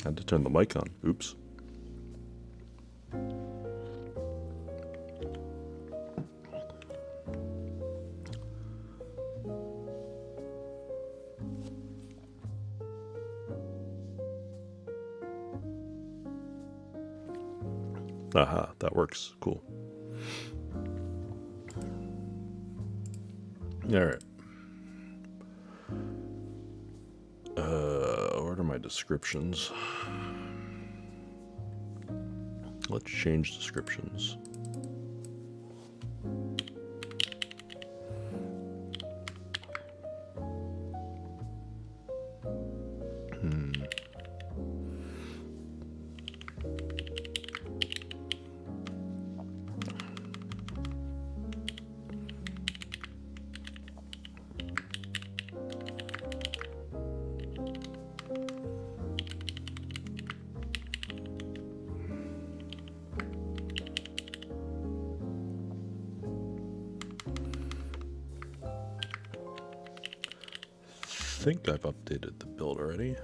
Had to turn the mic on. Oops. Aha, that works. Cool. All right. What are my descriptions? Let's change descriptions. I think I've updated the build already.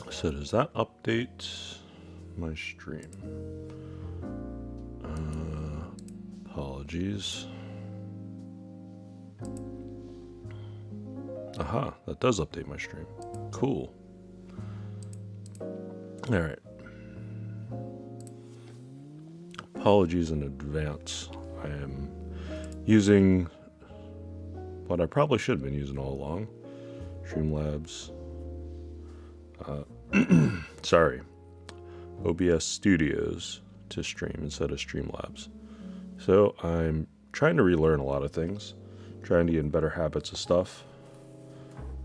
So does that update my stream? Apologies. Aha, that does update my stream. Cool. All right. Apologies in advance. I am using what I probably should have been using all along. Streamlabs. Sorry. OBS Studios to stream instead of Streamlabs. So I'm trying to relearn a lot of things. Trying to get in better habits of stuff.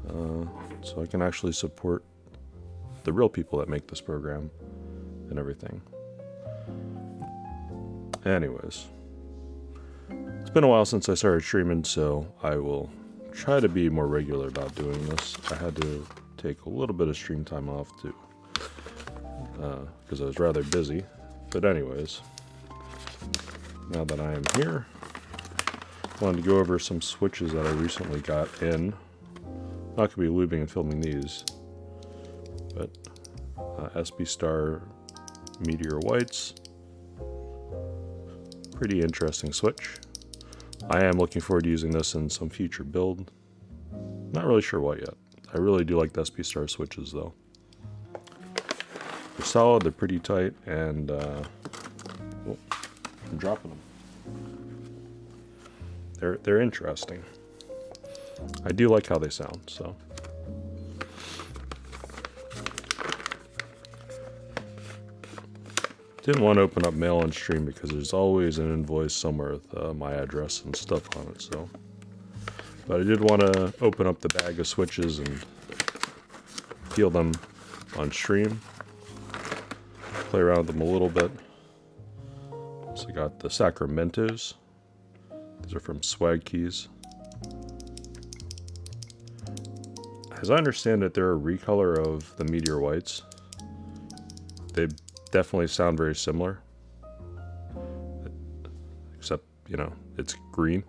So I can actually support the real people that make this program and everything. Anyways, it's been a while since I started streaming, so I will try to be more regular about doing this. I had to take a little bit of stream time off too, because I was rather busy. But anyways, now that I am here, I wanted to go over some switches that I recently got in. Not going to be lubing and filming these, but SB Star Meteor Whites. Pretty interesting switch. I am looking forward to using this in some future build. Not really sure what yet. I really do like the SP Star switches though. They're solid, they're pretty tight, and oh, I'm dropping them. They're interesting. I do like how they sound, so. Didn't want to open up mail on stream because there's always an invoice somewhere with my address and stuff on it, so. But I did want to open up the bag of switches and feel them on stream. Play around with them a little bit. So I got the Sacramentos. These are from Swag Keys. As I understand it, they're a recolor of the Meteor Whites. They definitely sound very similar. Except, you know, it's green.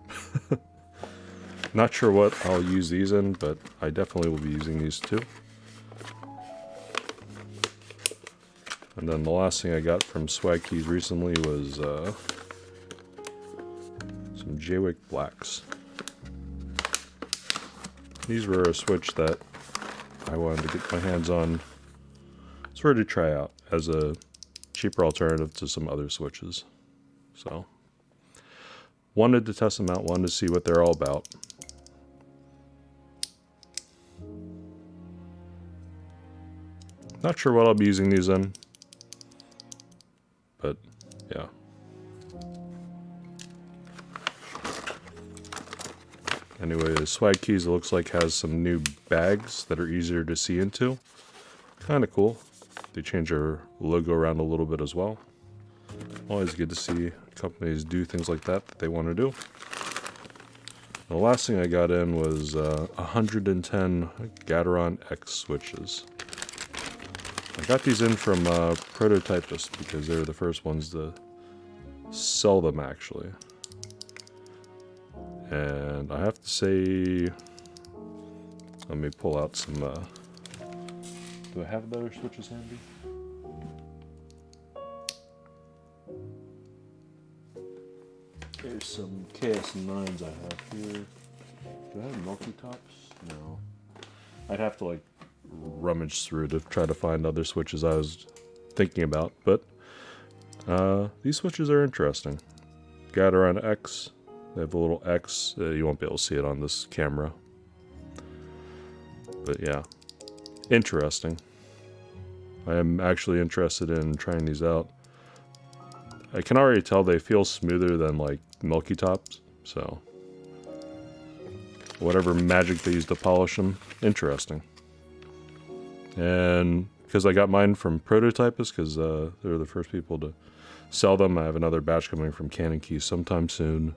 Not sure what I'll use these in, but I definitely will be using these too. And then the last thing I got from Swag Keys recently was some Jaywick Blacks. These were a switch that I wanted to get my hands on, sort of to try out as a cheaper alternative to some other switches. So, wanted to test them out, wanted to see what they're all about. Not sure what I'll be using these in, but yeah. Anyway, Swag Keys, it looks like, has some new bags that are easier to see into. Kind of cool. They change their logo around a little bit as well. Always good to see companies do things like that they want to do. The last thing I got in was 110 Gateron X switches. I got these in from Prototypist because they were the first ones to sell them, actually. And I have to say, let me pull out some, do I have the other switches handy? There's some KS9s I have here. Do I have Milky Tops? No. I'd have to like rummage through to try to find other switches I was thinking about, but these switches are interesting. Got around X. They have a little X. You won't be able to see it on this camera. But yeah, interesting. I am actually interested in trying these out. I can already tell they feel smoother than like Milky Tops, so whatever magic they use to polish them, interesting. And because I got mine from Prototypist, because they're the first people to sell them, I have another batch coming from Canon Keys sometime soon.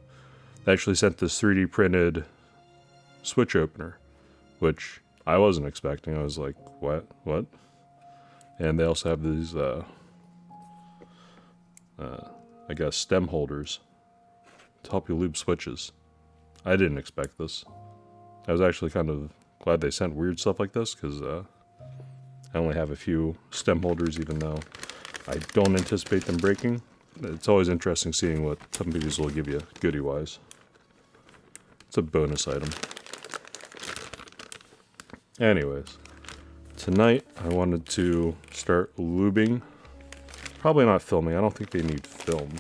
They actually sent this 3D printed switch opener, which I wasn't expecting. I was like, what? And they also have these, I guess, stem holders to help you lube switches. I didn't expect this. I was actually kind of glad they sent weird stuff like this, because I only have a few stem holders, even though I don't anticipate them breaking. It's always interesting seeing what companies will give you goodie-wise. It's a bonus item. Anyways, tonight I wanted to start lubing. Probably not filming. I don't think they need film.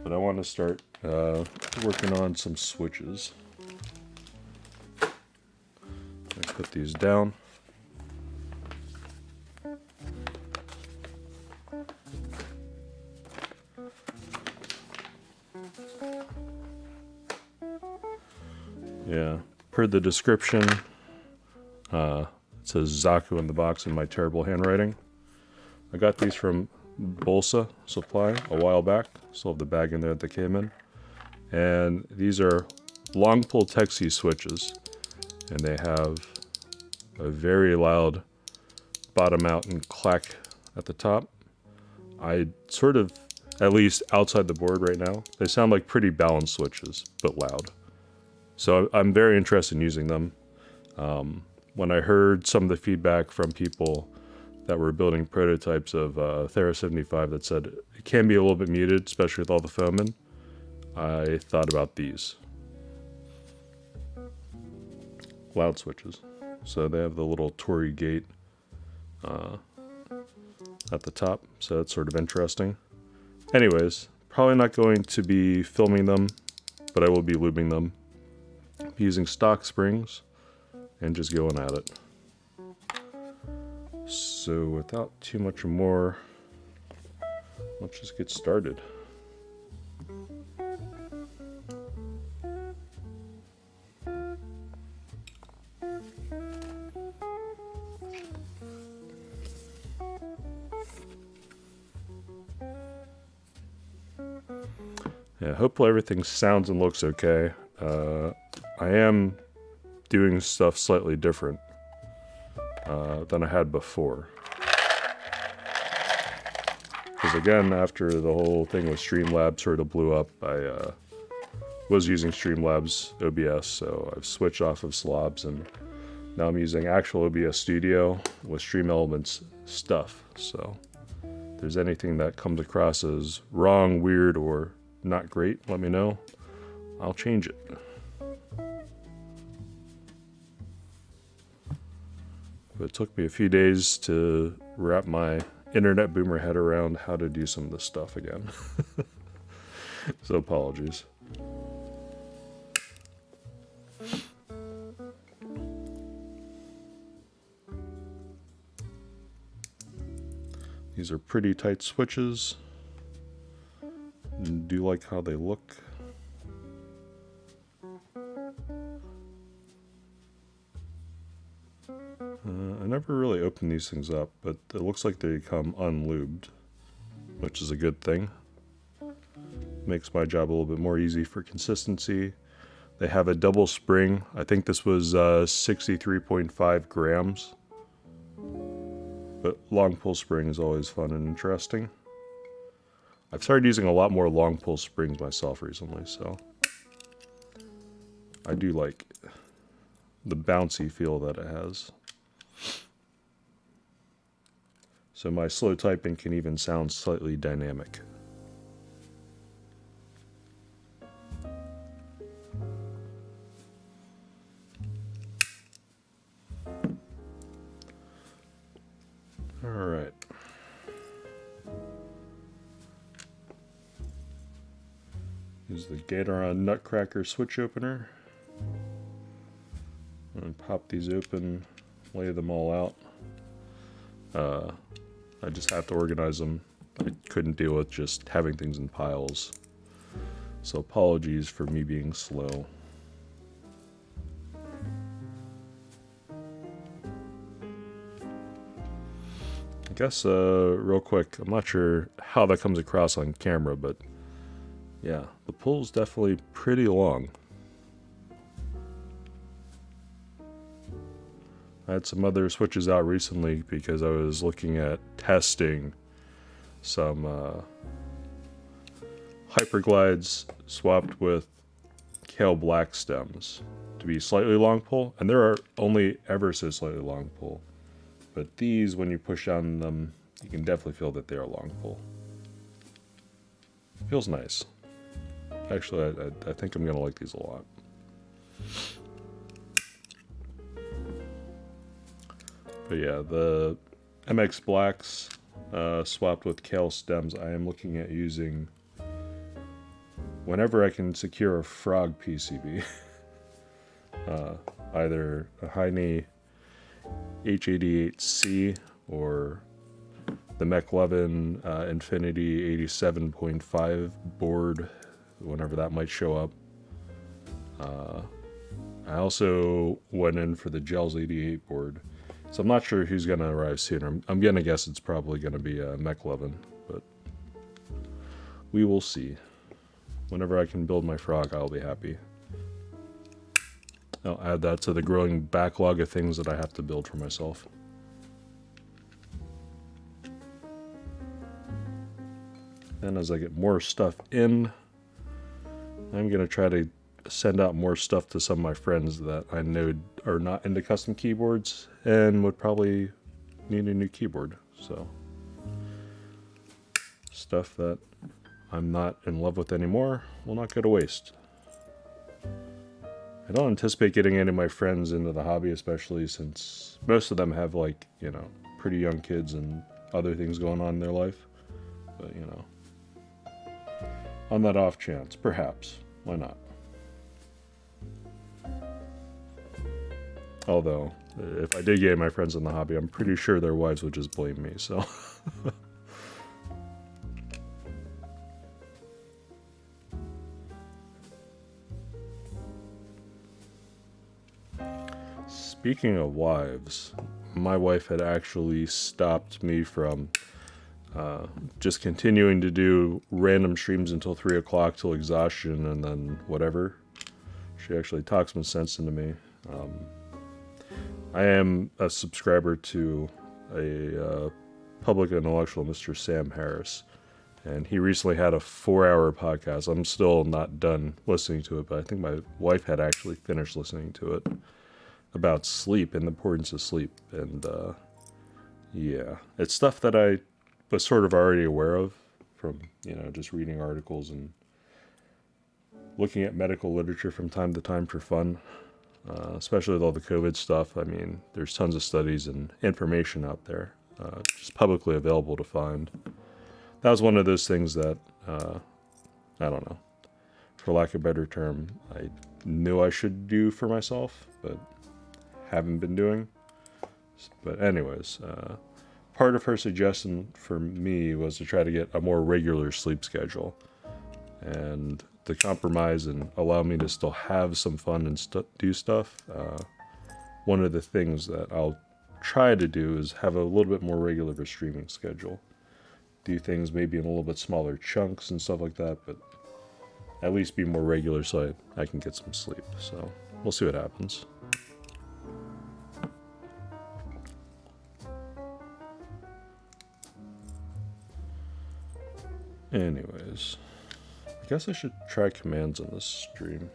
But I want to start working on some switches. I put these down. Yeah, per the description, it says Zaku in the box in my terrible handwriting. I got these from Bolsa Supply a while back. Still have the bag in there that they came in. And these are long pull Texie switches. And they have a very loud bottom out and clack at the top. I sort of, at least outside the board right now, they sound like pretty balanced switches, but loud. So I'm very interested in using them. When I heard some of the feedback from people that were building prototypes of Thera75 that said it can be a little bit muted, especially with all the foam in, I thought about these. Loud switches. So they have the little Tory gate at the top, so that's sort of interesting. Anyways, probably not going to be filming them, but I will be lubing them. Using stock springs and just going at it. So without too much more, let's just get started. Yeah, hopefully everything sounds and looks okay. I am doing stuff slightly different than I had before. Because again, after the whole thing with Streamlabs sort of blew up, I was using Streamlabs OBS, so I've switched off of Slobs, and now I'm using actual OBS Studio with Stream Elements stuff. So if there's anything that comes across as wrong, weird, or not great, let me know. I'll change it. But it took me a few days to wrap my internet boomer head around how to do some of this stuff again. So apologies. These are pretty tight switches. Do you like how they look? I never really opened these things up, but it looks like they come unlubed, which is a good thing. Makes my job a little bit more easy for consistency. They have a double spring. I think this was 63.5 grams. But long pull spring is always fun and interesting. I've started using a lot more long pull springs myself recently, so I do like the bouncy feel that it has. So my slow typing can even sound slightly dynamic. All right. Use the Gatoron Nutcracker switch opener. And pop these open, lay them all out. I just have to organize them. I couldn't deal with just having things in piles. So apologies for me being slow. I guess real quick, I'm not sure how that comes across on camera, but yeah, the pull's definitely pretty long. I had some other switches out recently because I was looking at testing some Hyperglides swapped with Kale Black stems to be slightly long pull, and there are only ever so slightly long pull. But these, when you push down them, you can definitely feel that they are long pull. Feels nice. Actually, I think I'm going to like these a lot. But yeah, the MX Blacks swapped with Kale stems, I am looking at using whenever I can secure a frog PCB. Either a Heine H88C or the McLevin Infinity 87.5 board, whenever that might show up. I also went in for the Gels 88 board, so I'm not sure who's going to arrive sooner. I'm going to guess it's probably going to be McLevin, but we will see. Whenever I can build my frog, I'll be happy. I'll add that to the growing backlog of things that I have to build for myself. Then as I get more stuff in, I'm going to try to send out more stuff to some of my friends that I know are not into custom keyboards and would probably need a new keyboard. So, stuff that I'm not in love with anymore will not go to waste. I don't anticipate getting any of my friends into the hobby, especially since most of them have, like, you know, pretty young kids and other things going on in their life. But, you know, on that off chance, perhaps, why not? Although, if I did get my friends in the hobby, I'm pretty sure their wives would just blame me, so. Speaking of wives, my wife had actually stopped me from just continuing to do random streams until 3 o'clock till exhaustion and then whatever. She actually talked some sense into me. I am a subscriber to a public intellectual, Mr. Sam Harris, and he recently had a 4-hour podcast. I'm still not done listening to it, but I think my wife had actually finished listening to it, about sleep and the importance of sleep. And yeah, it's stuff that I was sort of already aware of from, you know, just reading articles and looking at medical literature from time to time for fun. Especially with all the COVID stuff. I mean, there's tons of studies and information out there, just publicly available to find. That was one of those things that, I don't know, for lack of a better term, I knew I should do for myself, but haven't been doing. But anyways, part of her suggestion for me was to try to get a more regular sleep schedule. And to compromise and allow me to still have some fun and do stuff. One of the things that I'll try to do is have a little bit more regular of a streaming schedule. Do things maybe in a little bit smaller chunks and stuff like that, but at least be more regular so I can get some sleep. So we'll see what happens. Anyways, I guess I should try commands on this stream.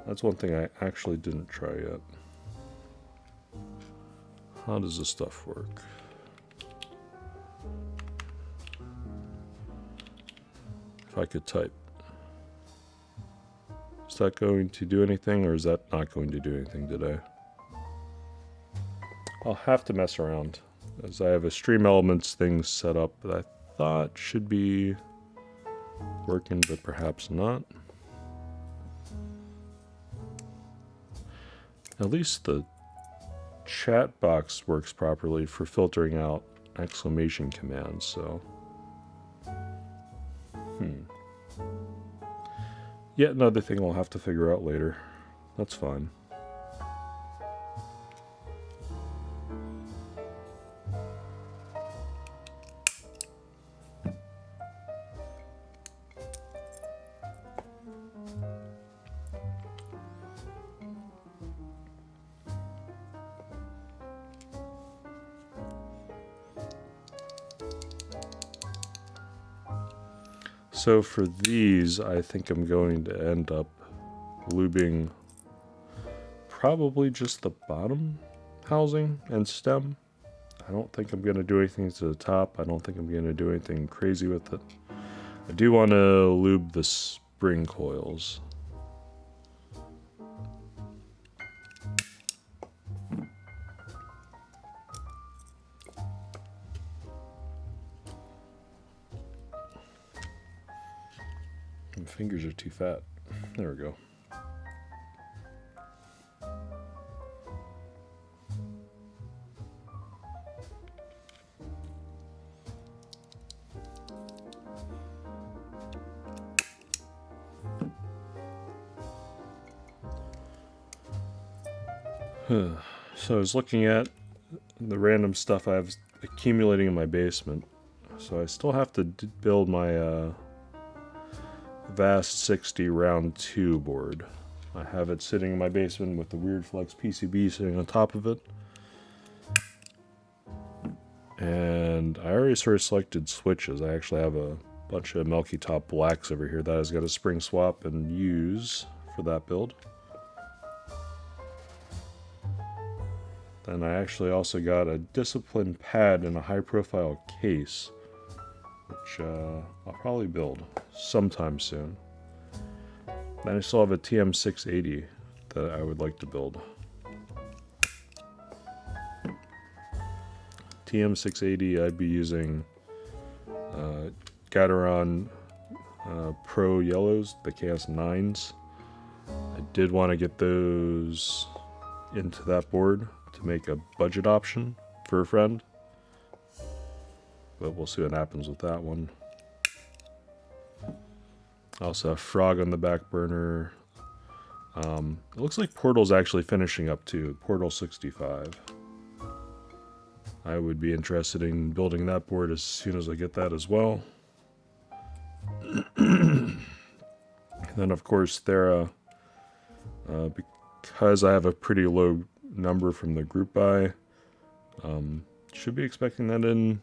That's one thing I actually didn't try yet. How does this stuff work? If I could type. Is that going to do anything, or is that not going to do anything today? I'll have to mess around, as I have a Stream Elements thing set up that I thought should be working, but perhaps not. At least the chat box works properly for filtering out exclamation commands, so... Yet another thing I'll have to figure out later. That's fine. So for these, I think I'm going to end up lubing probably just the bottom housing and stem. I don't think I'm going to do anything to the top. I don't think I'm going to do anything crazy with it. I do want to lube the spring coils. My fingers are too fat. There we go. So I was looking at the random stuff I have accumulating in my basement. So I still have to build my Vast60 Round 2 board. I have it sitting in my basement with the Weird Flex PCB sitting on top of it. And I already sort of selected switches. I actually have a bunch of Milky Top Blacks over here that I was going to spring swap and use for that build. Then I actually also got a Discipline pad and a high profile case, which I'll probably build sometime soon. Then I still have a TM680 that I would like to build. TM680, I'd be using Gateron Pro Yellows, the KS9s. I did want to get those into that board to make a budget option for a friend, but we'll see what happens with that one. I also have Frog on the back burner. It looks like Portal's actually finishing up too, Portal 65. I would be interested in building that board as soon as I get that as well. And then of course Thera, because I have a pretty low number from the group buy, should be expecting that in,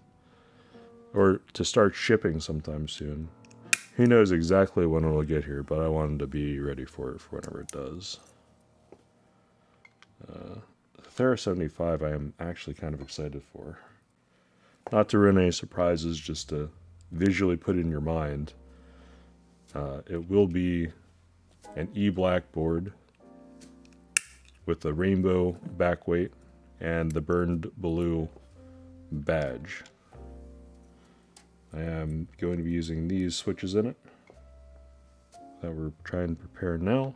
or to start shipping sometime soon. Who knows exactly when it'll get here, but I wanted to be ready for it for whenever it does. Thera75 I am actually kind of excited for. Not to ruin any surprises, just to visually put it in your mind. It will be an E-black board with a rainbow backweight and the burned blue badge. I am going to be using these switches in it that we're trying to prepare now,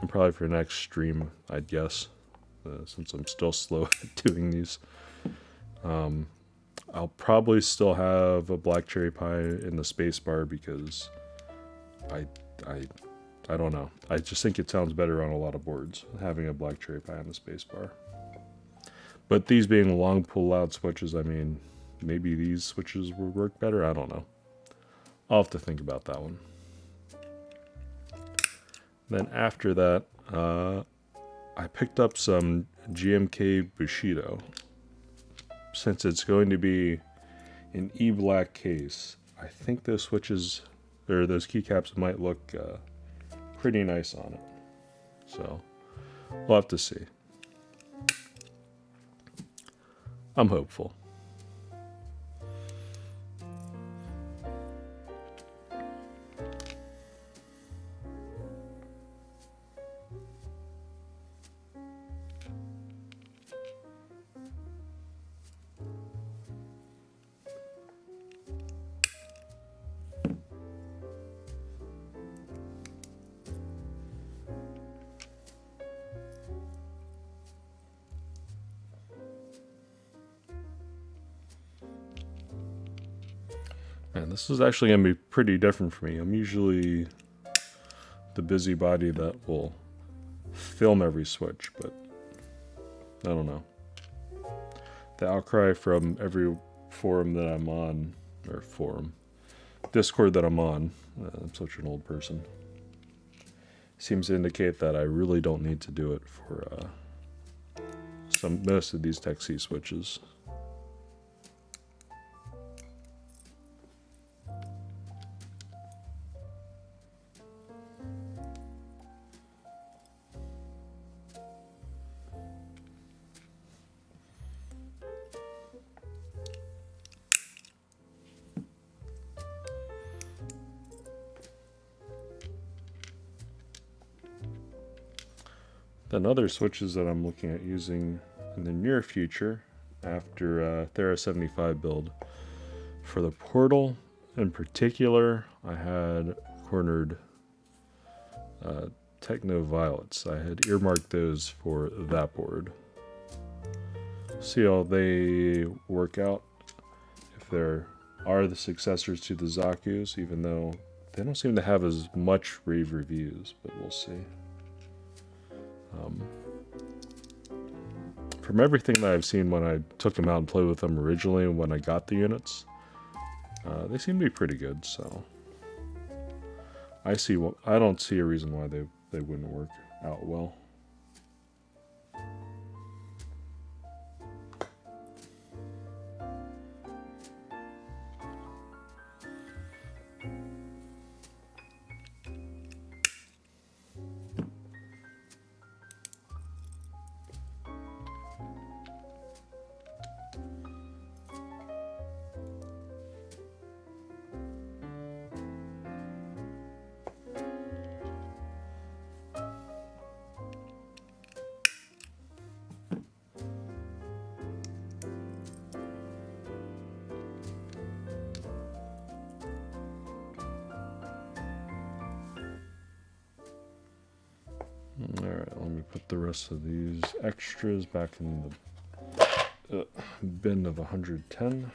and probably for next stream, I'd guess, since I'm still slow at doing these. I'll probably still have a black cherry pie in the space bar because I don't know. I just think it sounds better on a lot of boards, having a black cherry pie on the space bar. But these being long pull-out switches, I mean, maybe these switches will work better. I don't know. I'll have to think about that one. Then after that, I picked up some GMK Bushido. Since it's going to be an E-black case, I think those switches, or those keycaps might look pretty nice on it. So we'll have to see. I'm hopeful. And this is actually going to be pretty different for me. I'm usually the busybody that will film every switch, but I don't know. The outcry from every forum that I'm on, or forum, Discord that I'm on, I'm such an old person, seems to indicate that I really don't need to do it for most of these Tech C switches. Then other switches that I'm looking at using in the near future after Thera75 build. For the portal in particular, I had cornered Techno Violets. I had earmarked those for that board. See how they work out, if there are the successors to the Zakus, even though they don't seem to have as much rave reviews, but we'll see. From everything that I've seen when I took them out and played with them originally when I got the units, they seem to be pretty good, so I don't see a reason why they wouldn't work out well. Alright, let me put the rest of these extras back in the bin of 110.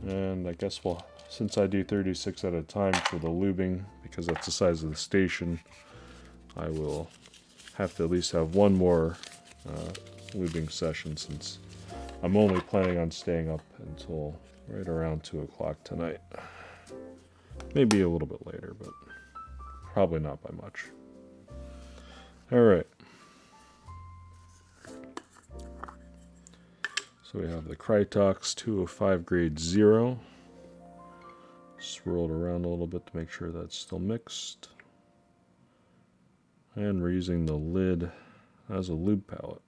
And I guess since I do 36 at a time for the lubing, because that's the size of the station, I will have to at least have one more lubing session, since I'm only planning on staying up until right around 2 o'clock tonight. Maybe a little bit later, but probably not by much. Alright. So we have the Krytox 205 grade 0. Swirled around a little bit to make sure that's still mixed. And we're using the lid as a lube palette.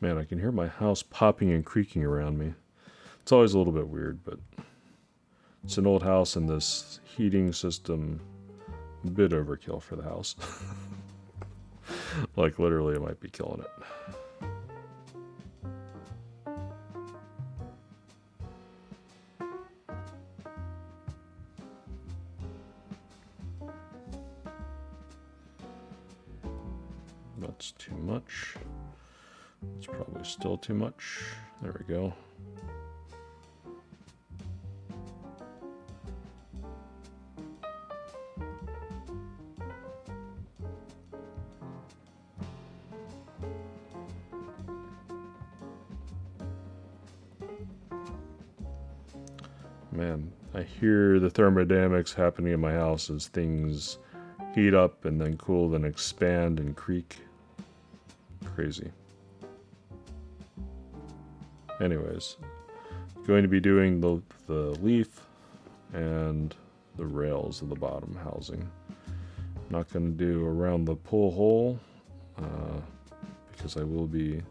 Man, I can hear my house popping and creaking around me. It's always a little bit weird, but it's an old house and this heating system, a bit overkill for the house. Like literally it might be killing it. That's too much. It's probably still too much. There we go. Man, I hear the thermodynamics happening in my house as things heat up and then cool, then expand and creak. crazy. Anyways, going to be doing the leaf and the rails of the bottom housing. I'm not going to do around the pull hole because I will be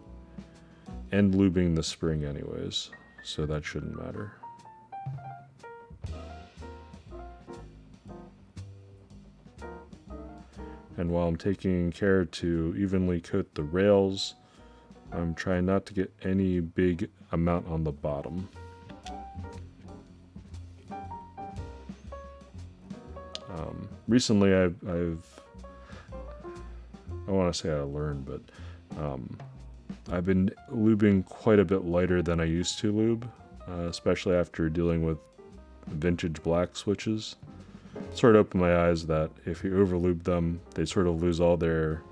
end lubing the spring anyways, so that shouldn't matter. And while I'm taking care to evenly coat the rails, I'm trying not to get any big amount on the bottom. Recently I want to say I learned, but I've been lubing quite a bit lighter than I used to lube, especially after dealing with vintage black switches. Sort of opened my eyes that if you overlube them, they sort of lose all their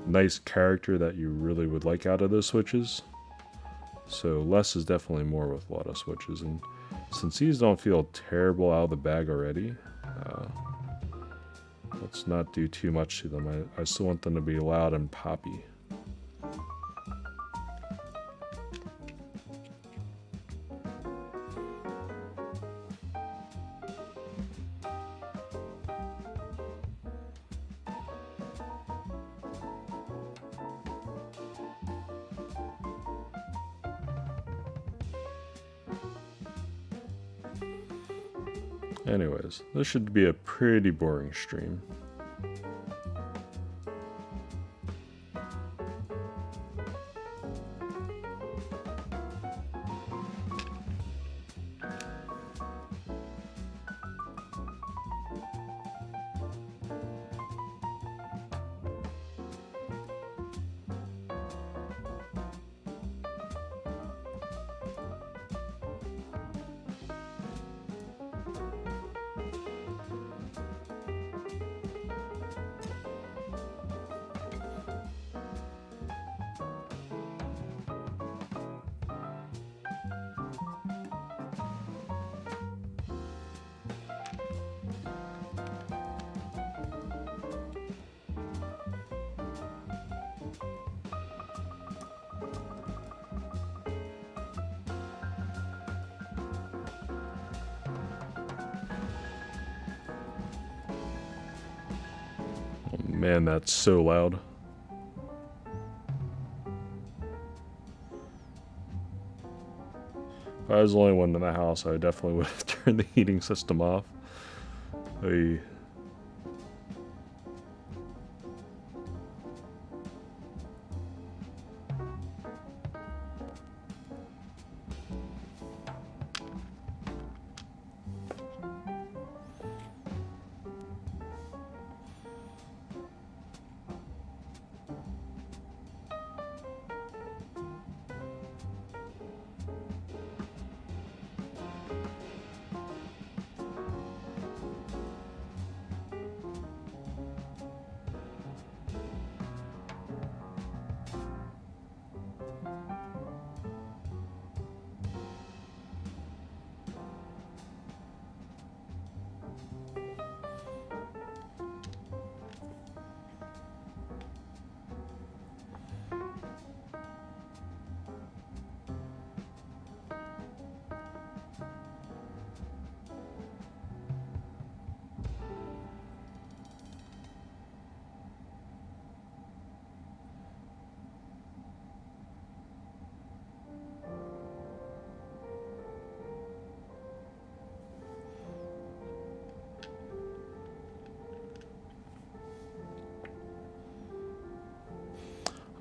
nice character that you really would like out of those switches. So less is definitely more with a lot of switches, and since these don't feel terrible out of the bag already, let's not do too much to them. I still want them to be loud and poppy. Anyways, this should be a pretty boring stream. Man, that's so loud. If I was the only one in the house, I definitely would have turned the heating system off.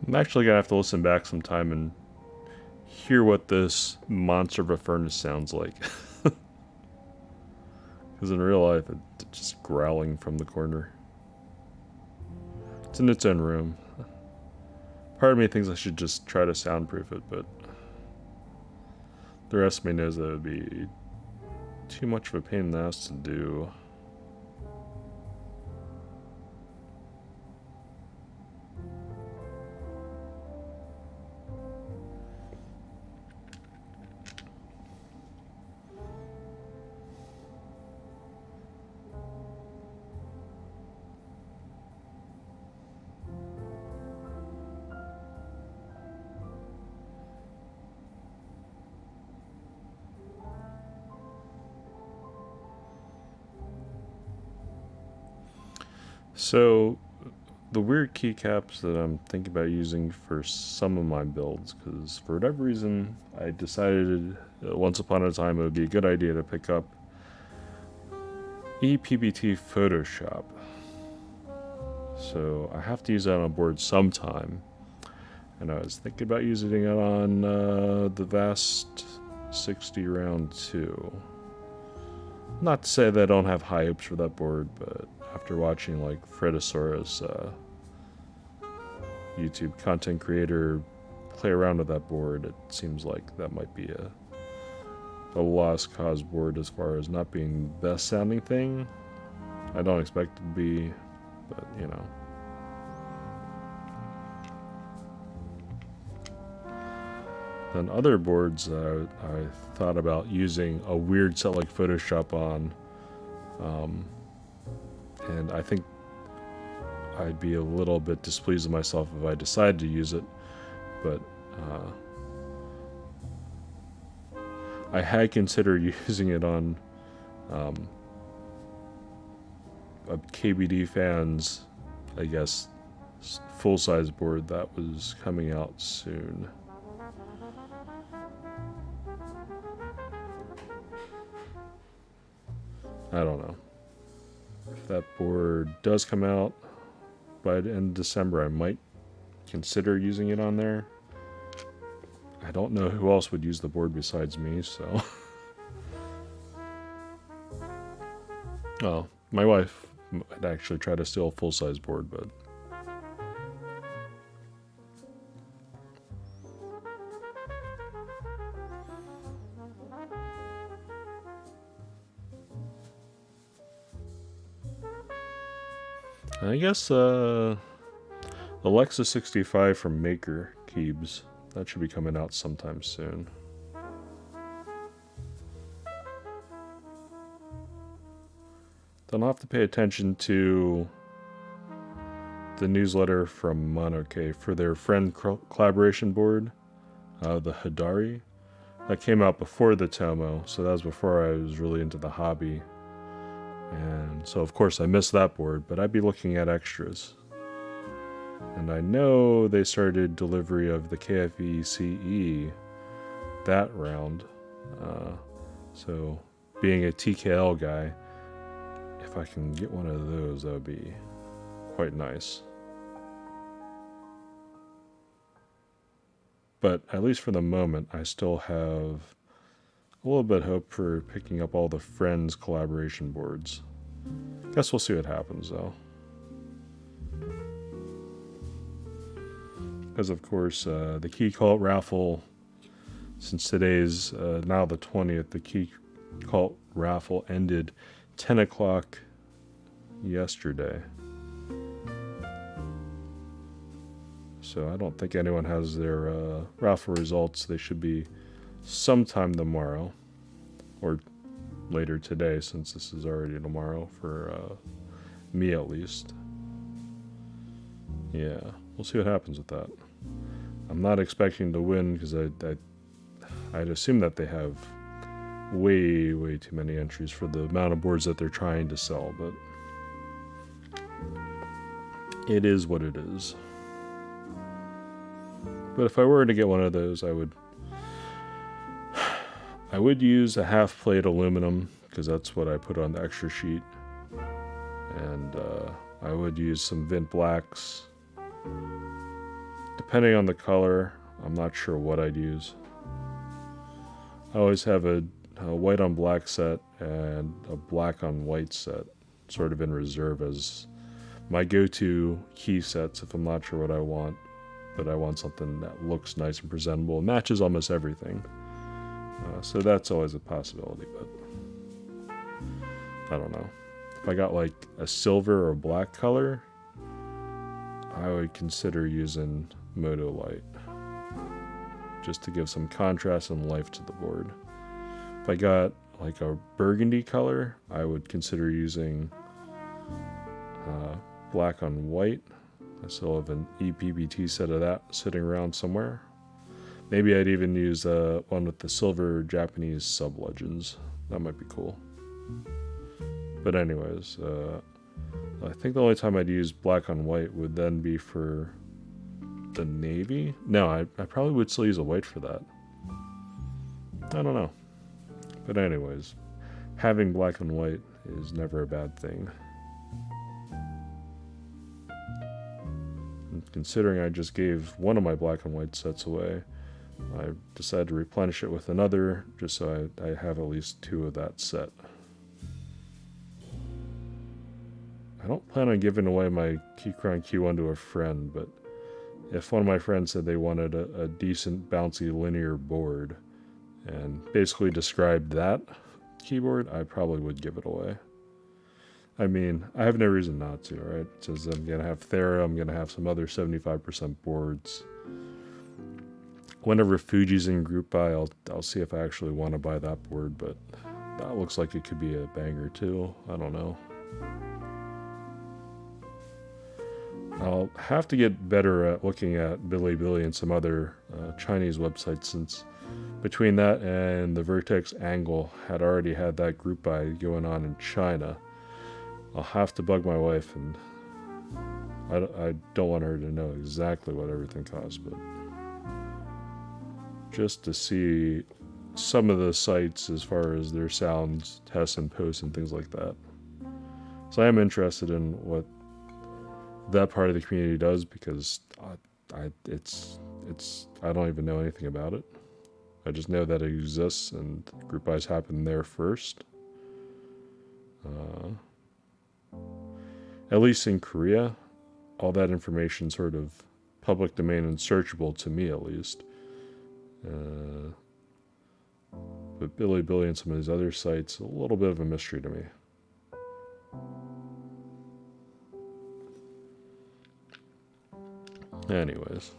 I'm actually gonna have to listen back sometime and hear what this monster of a furnace sounds like. Because in real life, it's just growling from the corner. It's in its own room. Part of me thinks I should just try to soundproof it, but the rest of me knows that it would be too much of a pain in the ass to do. So the weird keycaps that I'm thinking about using for some of my builds, because for whatever reason I decided once upon a time it would be a good idea to pick up ePBT Photoshop. So I have to use that on board sometime, and I was thinking about using it on the Vast60 R2. Not to say that I don't have high hopes for that board, but after watching like Fredosaurus, YouTube content creator, play around with that board, it seems like that might be a lost cause board as far as not being the best sounding thing. I don't expect it to be, but you know. Then other boards I thought about using a weird set like Photoshop on, and I think I'd be a little bit displeased with myself if I decided to use it, but I had considered using it on a KBD Fans, I guess, full-size board that was coming out soon. I don't know. If that board does come out by the end of December, I might consider using it on there. I don't know who else would use the board besides me, so. Oh, my wife might actually try to steal a full-size board, but. I guess Alexa 65 from Maker Keybs. That should be coming out sometime soon. Then I'll have to pay attention to the newsletter from Monoke for their friend collaboration board, the Hidari. That came out before the Tomo, so that was before I was really into the hobby. And so of course I missed that board, but I'd be looking at extras. And I know they started delivery of the KFE CE that round. So being a TKL guy, if I can get one of those, that would be quite nice. But at least for the moment, I still have a little bit of hope for picking up all the Friends collaboration boards. Guess we'll see what happens though. Because of course, the Key Cult raffle, since today's now the 20th, the Key Cult raffle ended 10 o'clock yesterday. So I don't think anyone has their raffle results. They should be sometime tomorrow, or later today, since this is already tomorrow for me at least. Yeah, we'll see what happens with that. I'm not expecting to win because I'd assume that they have way too many entries for the amount of boards that they're trying to sell, but it is what it is. But if I were to get one of those, I would use a half-plate aluminum, because that's what I put on the extra sheet. And I would use some Vint Blacks. Depending on the color, I'm not sure what I'd use. I always have a white on black set and a black on white set, sort of in reserve as my go-to key sets if I'm not sure what I want. But I want something that looks nice and presentable, and matches almost everything. So that's always a possibility, but I don't know. If I got like a silver or black color, I would consider using Moto Light, just to give some contrast and life to the board. If I got like a burgundy color, I would consider using black on white. I still have an ePBT set of that sitting around somewhere. Maybe I'd even use one with the silver Japanese sub-legends. That might be cool. But anyways, I think the only time I'd use black on white would then be for the navy. No, I probably would still use a white for that. I don't know. But anyways, having black and white is never a bad thing. And considering I just gave one of my black and white sets away, I decided to replenish it with another, just so I have at least 2 of that set. I don't plan on giving away my Keychron Q1 to a friend, but if one of my friends said they wanted a decent bouncy linear board and basically described that keyboard, I probably would give it away. I mean, I have no reason not to, right? It says I'm going to have Thera, I'm going to have some other 75% boards. Whenever Fuji's in group buy, I'll see if I actually want to buy that board, but that looks like it could be a banger too. I don't know. I'll have to get better at looking at Bilibili and some other Chinese websites, since between that and the Vertex Angle had already had that group buy going on in China. I'll have to bug my wife, and I don't want her to know exactly what everything costs, but just to see some of the sites as far as their sound tests and posts and things like that. So I am interested in what that part of the community does, because I don't even know anything about it. I just know that it exists, and group buys happen there first. At least in Korea, all that information sort of public domain and searchable to me, at least. But Bilibili and some of these other sites, a little bit of a mystery to me. Anyways.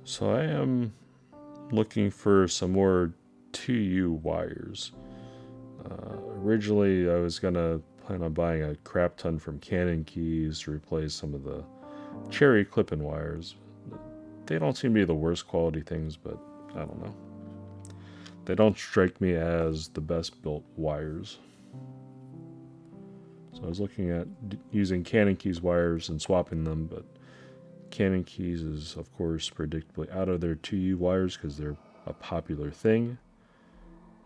So I am looking for some more 2U wires. Originally I was going to plan on buying a crap ton from Canon Keys to replace some of the cherry clip-in wires. They don't seem to be the worst quality things, but I don't know. They don't strike me as the best built wires. So I was looking at using Canon Keys wires and swapping them, but Canon Keys is, of course, predictably out of their 2U wires because they're a popular thing.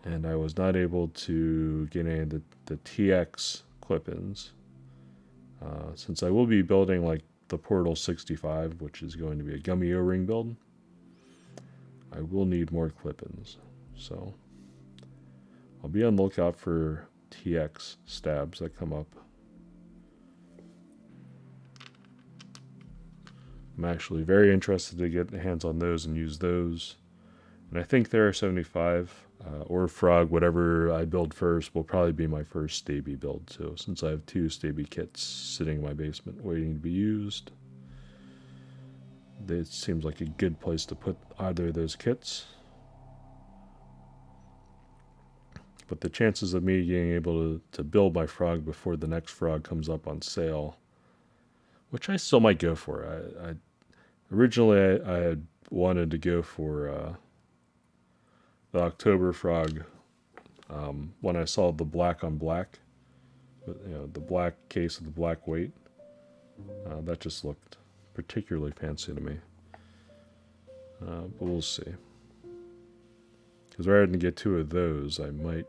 And I was not able to get any of the TX clip-ins. Since I will be building like the Portal 65, which is going to be a gummy O-ring build, I will need more clip-ins. So I'll be on the lookout for TX stabs that come up. I'm actually very interested to get hands on those and use those. And I think Thera75 or Frog, whatever I build first, will probably be my first Staby build too, since I have 2 Staby kits sitting in my basement waiting to be used. It seems like a good place to put either of those kits. But the chances of me being able to build my Frog before the next Frog comes up on sale, which I still might go for. Originally I had wanted to go for the October Frog when I saw the black on black, the black case with the black weight. That just looked particularly fancy to me. But we'll see. Because rather than get 2 of those, I might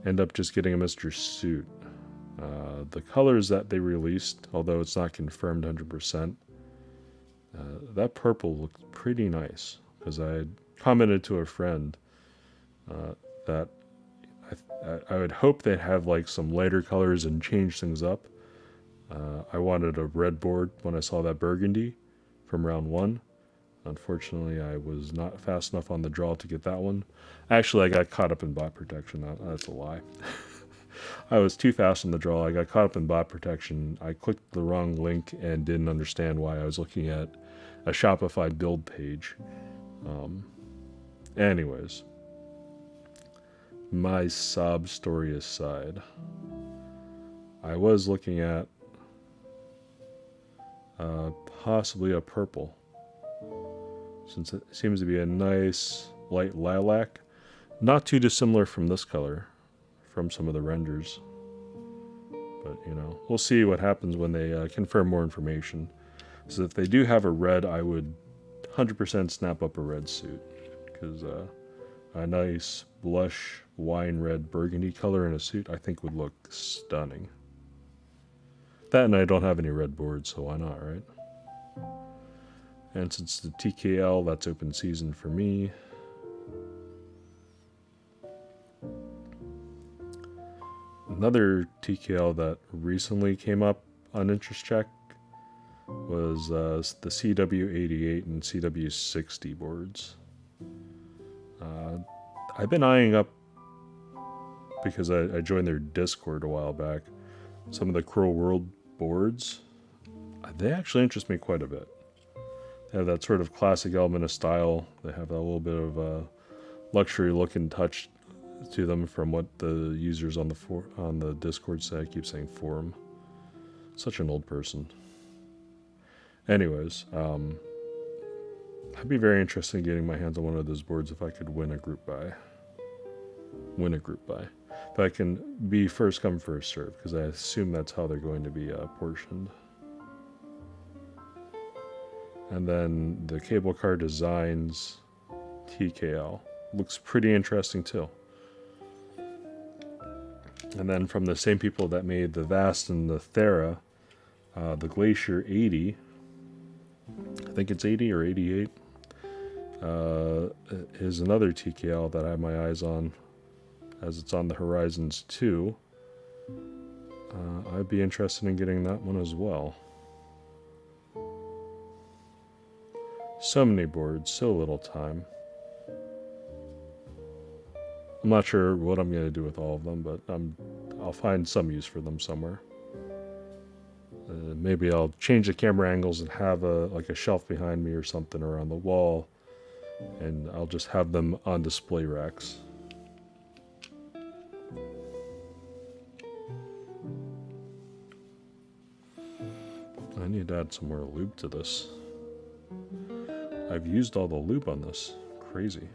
end up just getting a Mr. Suit. The colors that they released, although it's not confirmed 100%, that purple looked pretty nice. Because I had commented to a friend that I would hope they'd have like some lighter colors and change things up. I wanted a red board when I saw that burgundy from round 1. Unfortunately, I was not fast enough on the draw to get that one. Actually, I got caught up in bot protection. That's a lie. I was too fast on the draw. I got caught up in bot protection. I clicked the wrong link and didn't understand why I was looking at a Shopify build page. Anyways, my sob story aside, I was looking at possibly a purple, since it seems to be a nice light lilac, not too dissimilar from this color from some of the renders. But you know, we'll see what happens when they confirm more information. So if they do have a red, I would 100% snap up a red suit, because a nice blush wine red burgundy color in a suit I think would look stunning. That, and I don't have any red boards, so why not, right? And since the TKL, that's open season for me. Another TKL that recently came up on interest check was the CW88 and CW60 boards. I've been eyeing up, because I joined their Discord a while back, some of the Cruel World boards. They actually interest me quite a bit. They have that sort of classic element of style. They have a little bit of a luxury look and touch to them from what the users on the Discord say. I keep saying forum. Such an old person. Anyways, I'd be very interested in getting my hands on one of those boards if I could win a group buy. If I can be first come, first serve, because I assume that's how they're going to be portioned. And then the Cable Car Designs TKL looks pretty interesting too. And then from the same people that made the Vast and the Thera, the Glacier 80, I think it's 80 or 88, is another TKL that I have my eyes on, as it's on the Horizons too. I'd be interested in getting that one as well. So many boards, so little time. I'm not sure what I'm going to do with all of them, but I'll find some use for them somewhere. Maybe I'll change the camera angles and have like a shelf behind me or something, or on the wall, and I'll just have them on display racks. I need to add some more lube to this. I've used all the lube on this. Crazy.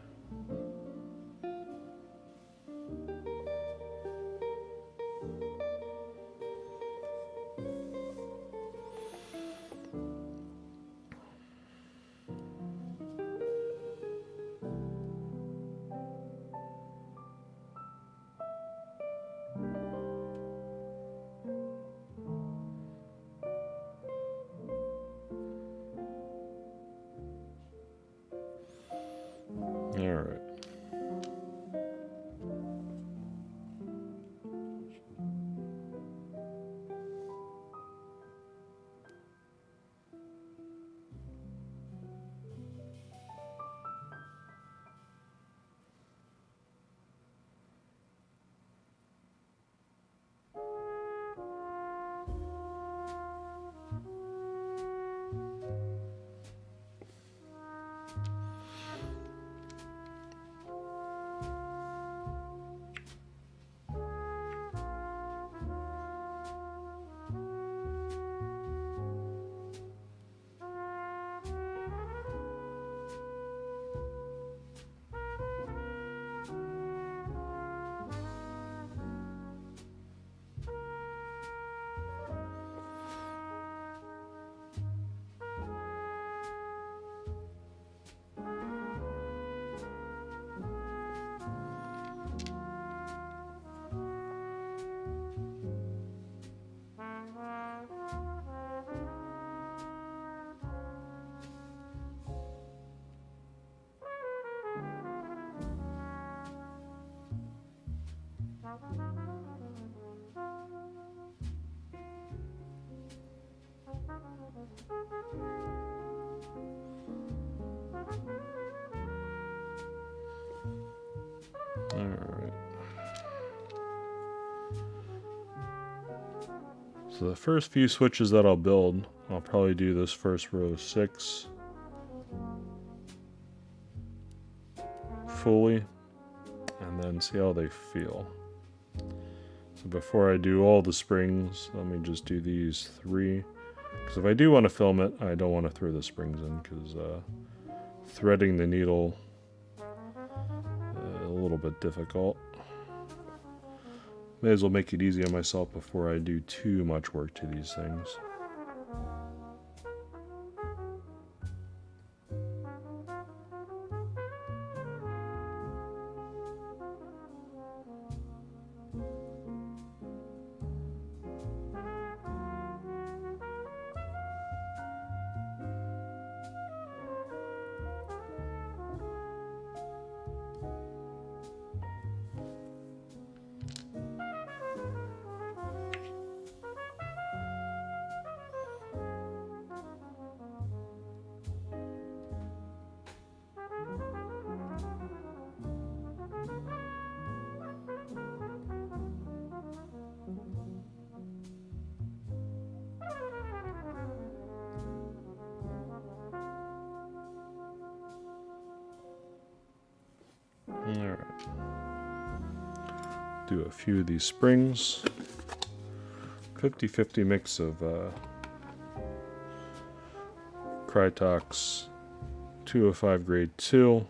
Alright. So the first few switches that I'll build, I'll probably do this first row of 6 fully, and then see how they feel. So before I do all the springs, let me just do these 3. Because if I do want to film it, I don't want to throw the springs in, because threading the needle a little bit difficult. May as well make it easy on myself before I do too much work to these things. Alright. Do a few of these springs. 50-50 mix of Krytox 205 grade 2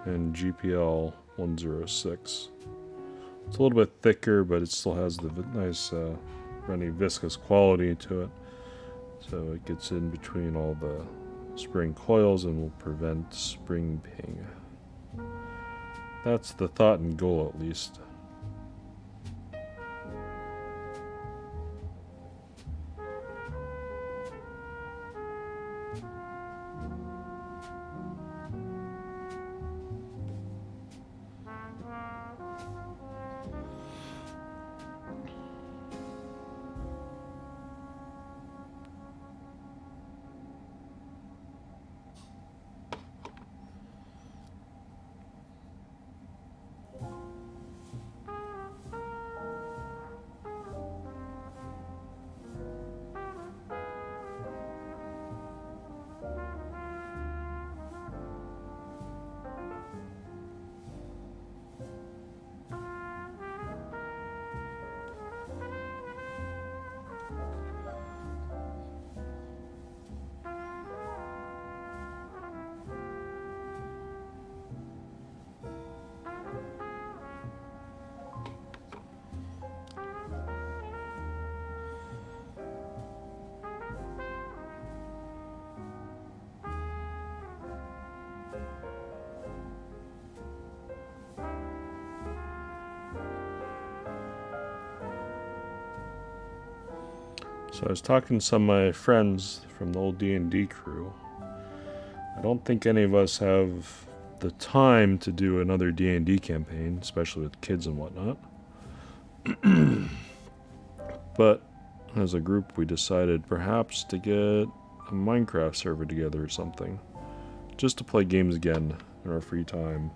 and GPL 106. It's a little bit thicker, but it still has the nice runny viscous quality to it. So it gets in between all the spring coils and will prevent spring ping. That's the thought and goal, at least. So I was talking to some of my friends from the old D&D crew. I don't think any of us have the time to do another D&D campaign, especially with kids and whatnot. But as a group, we decided perhaps to get a Minecraft server together or something, just to play games again in our free time,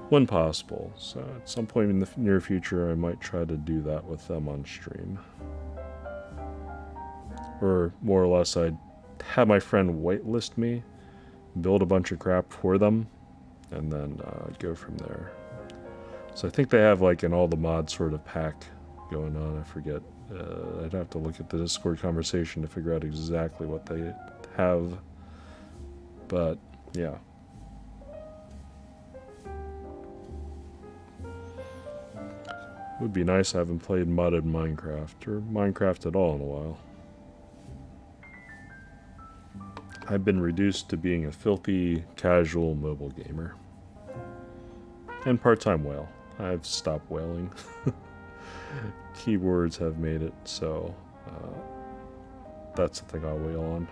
when possible. So at some point in the near future, I might try to do that with them on stream. Or more or less, I'd have my friend whitelist me, build a bunch of crap for them, and then go from there. So I think they have like an all the mods sort of pack going on. I forget. I'd have to look at the Discord conversation to figure out exactly what they have. But yeah. It would be nice. I haven't played modded Minecraft or Minecraft at all in a while. I've been reduced to being a filthy, casual mobile gamer. And part-time whale. I've stopped whaling. Keyboards have made it so that's the thing I'll whale on.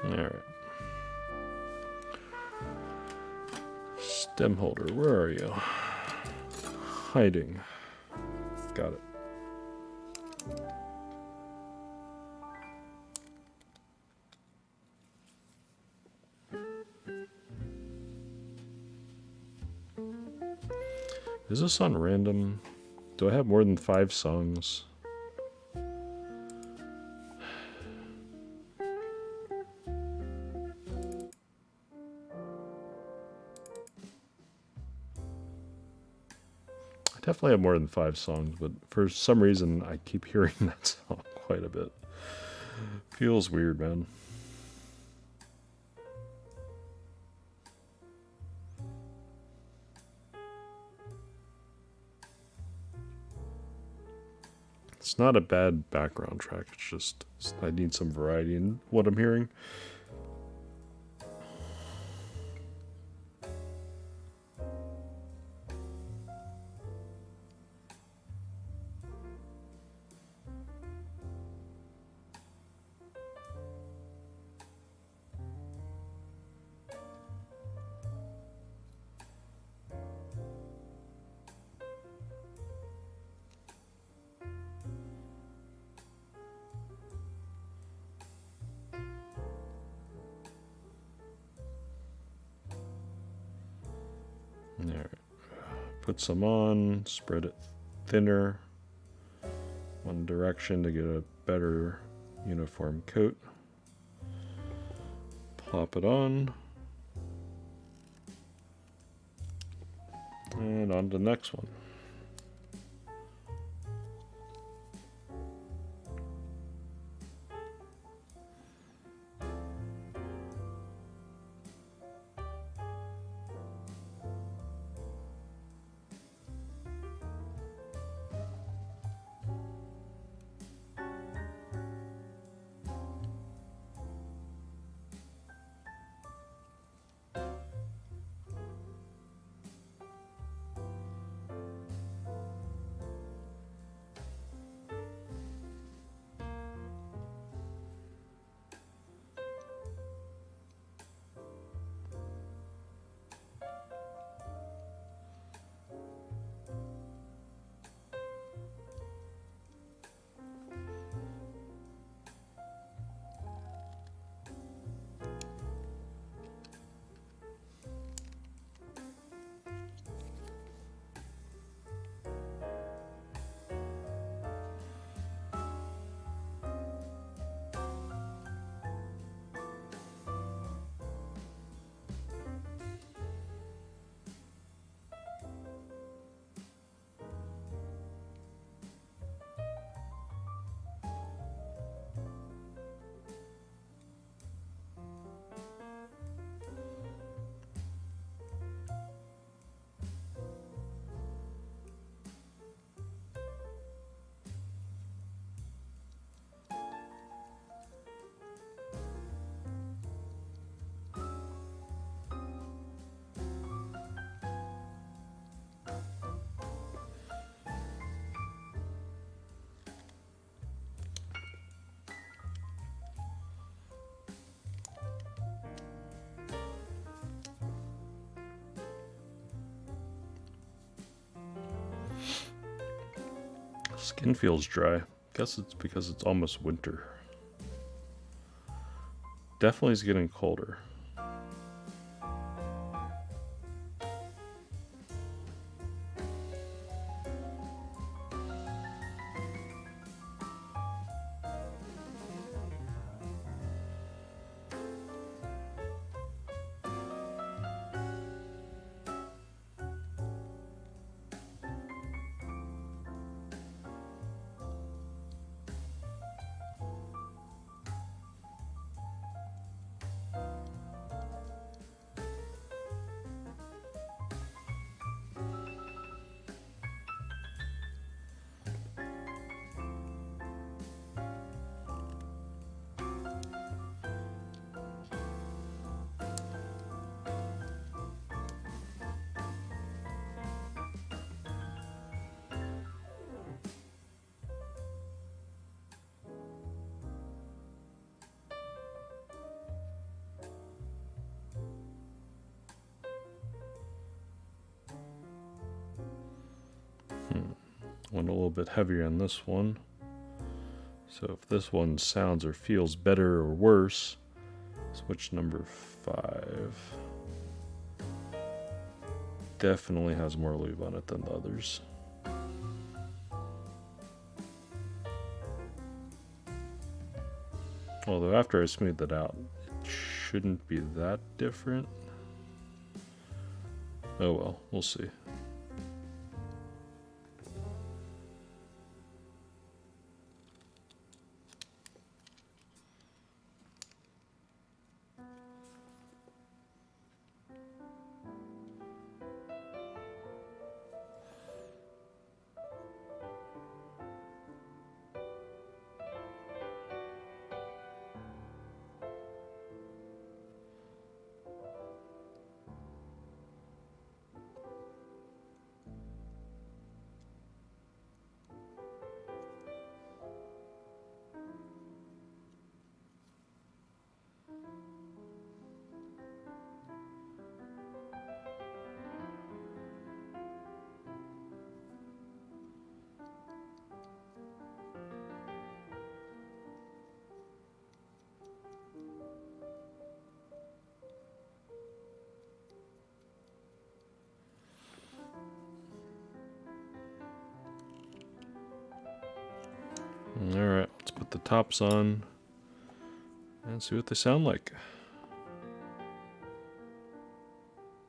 Alright. Stem holder, where are you? Hiding. Got it. Is this on random? Do I have more than 5 songs? Definitely have more than 5 songs, but for some reason I keep hearing that song quite a bit. Feels weird, man. It's not a bad background track, it's just I need some variety in what I'm hearing. There. Put some on, spread it thinner, one direction to get a better uniform coat. Plop it on. And on to the next one. Skin feels dry. Guess it's because it's almost winter. Definitely is getting colder. Went a little bit heavier on this one. So if this one sounds or feels better or worse, switch number 5 definitely has more lube on it than the others. Although after I smooth it out, it shouldn't be that different. Oh well, we'll see. Alright, let's put the tops on and see what they sound like.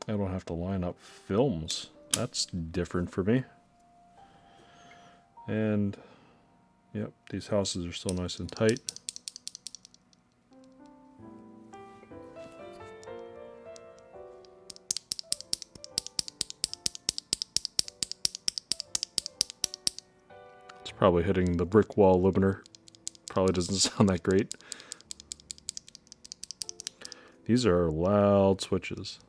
I don't have to line up films. That's different for me. And, yep, these houses are still nice and tight. It's probably hitting the brick wall limiter. Probably doesn't sound that great. These are loud switches.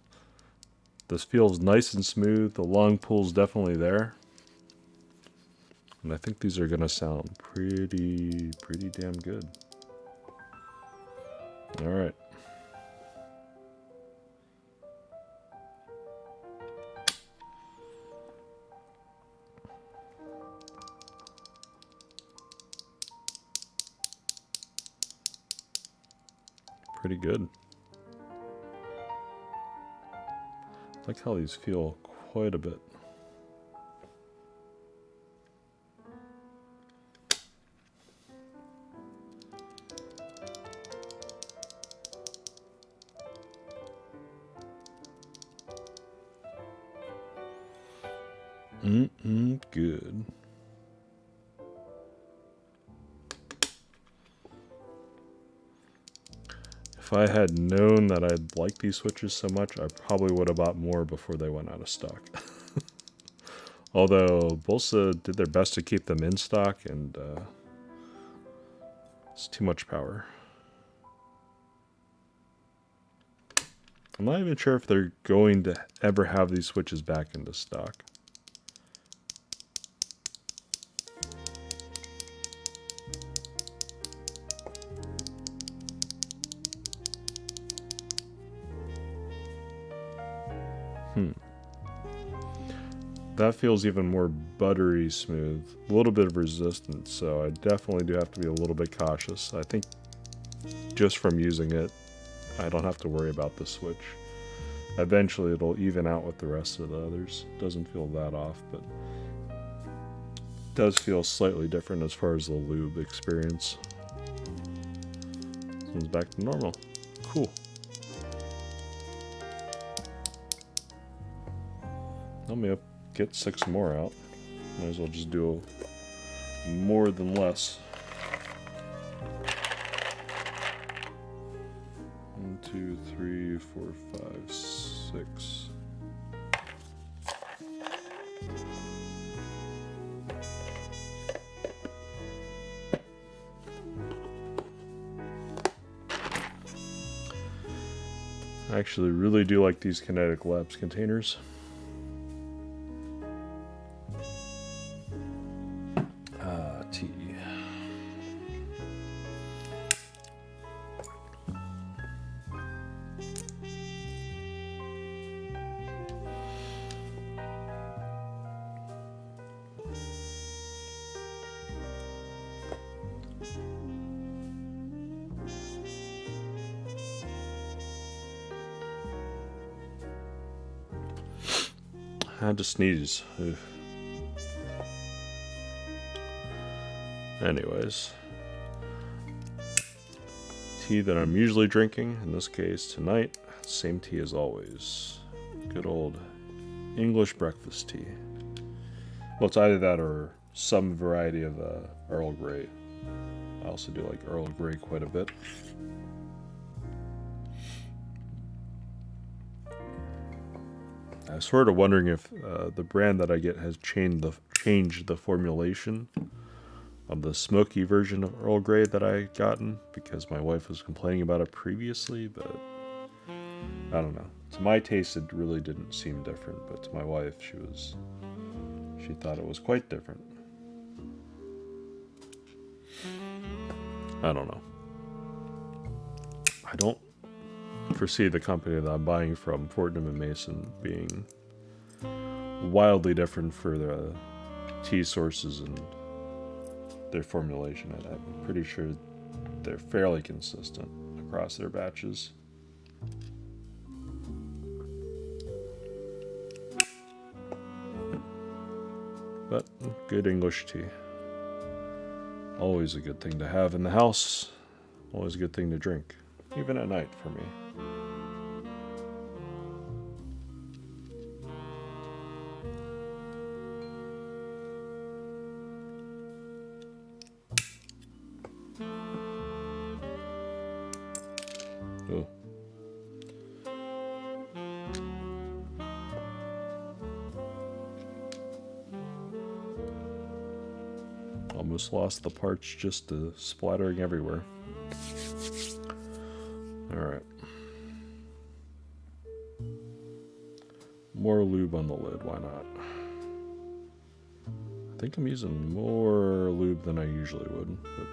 This feels nice and smooth. The long pull's definitely there. And I think these are gonna sound pretty damn good. Alright. Pretty good. I like how these feel quite a bit. Good. If I had known that I'd like these switches so much, I probably would have bought more before they went out of stock. Although Bolsa did their best to keep them in stock, and it's too much power. I'm not even sure if they're going to ever have these switches back into stock. That feels even more buttery smooth. A little bit of resistance, so I definitely do have to be a little bit cautious. I think just from using it, I don't have to worry about the switch. Eventually it'll even out with the rest of the others. Doesn't feel that off, but it does feel slightly different as far as the lube experience. This one's back to normal. Cool. Let me get 6 more out. Might as well just do more than less. 1, 2, 3, 4, 5, 6. I actually really do like these Kinetic Labs containers. I had to sneeze. Ugh. Anyways. Tea that I'm usually drinking, in this case tonight, same tea as always. Good old English breakfast tea. Well, it's either that or some variety of Earl Grey. I also do like Earl Grey quite a bit. I was sort of wondering if the brand that I get has changed the formulation of the smoky version of Earl Grey that I gotten, because my wife was complaining about it previously, but I don't know. To my taste, it really didn't seem different, but to my wife, she thought it was quite different. I don't know. I don't foresee the company that I'm buying from, Fortnum & Mason, being wildly different for the tea sources and their formulation. I'm pretty sure they're fairly consistent across their batches. But good English tea. Always a good thing to have in the house. Always a good thing to drink. Even at night for me. Oh. Almost lost the parts just splattering everywhere. Alright. More lube on the lid, why not? I think I'm using more lube than I usually would, but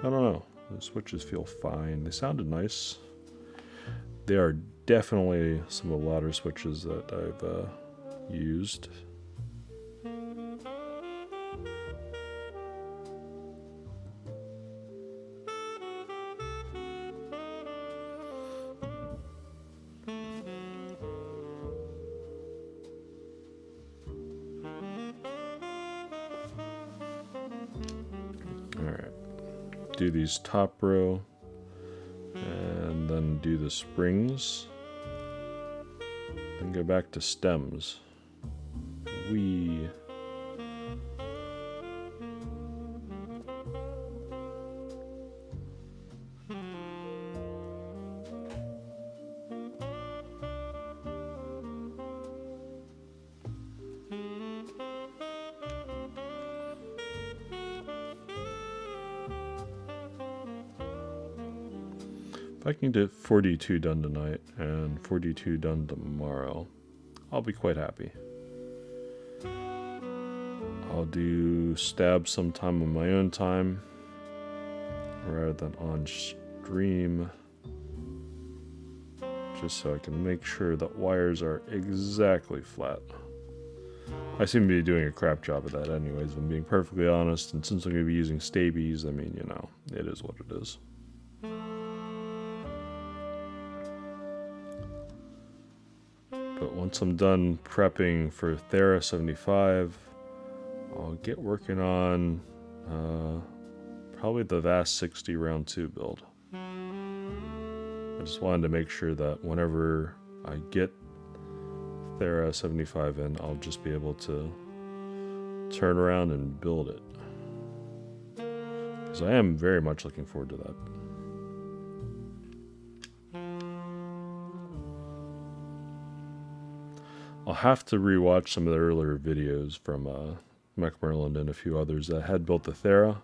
I don't know. The switches feel fine. They sounded nice. They are definitely some of the louder switches that I've used. Alright. Do these top row and then do the springs, then go back to stems. If I can get 42 done tonight and 42 done tomorrow, I'll be quite happy. I'll do stabs sometime on my own time rather than on stream, just so I can make sure that wires are exactly flat. I seem to be doing a crap job of that anyways, if I'm being perfectly honest, and since I'm going to be using stabies, I mean, you know, it is what it is. But once I'm done prepping for Thera75, I'll get working on probably the Vast60 round 2 build. I just wanted to make sure that whenever I get Thera75 in, I'll just be able to turn around and build it. Because I am very much looking forward to that. I'll have to rewatch some of the earlier videos from McMerlin and a few others that had built the Thera,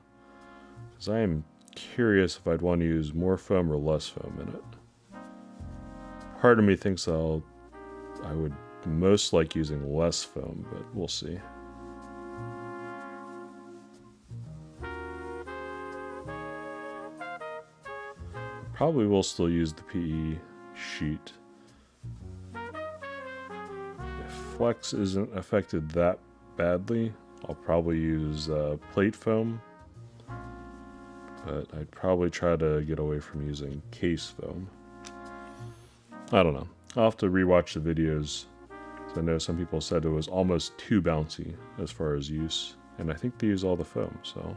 because I am curious if I'd want to use more foam or less foam in it. Part of me thinks I would most like using less foam, but we'll see. Probably will still use the PE sheet. Flex isn't affected that badly, I'll probably use plate foam, but I'd probably try to get away from using case foam. I don't know. I'll have to rewatch the videos to I know some people said it was almost too bouncy as far as use, and I think they use all the foam, so.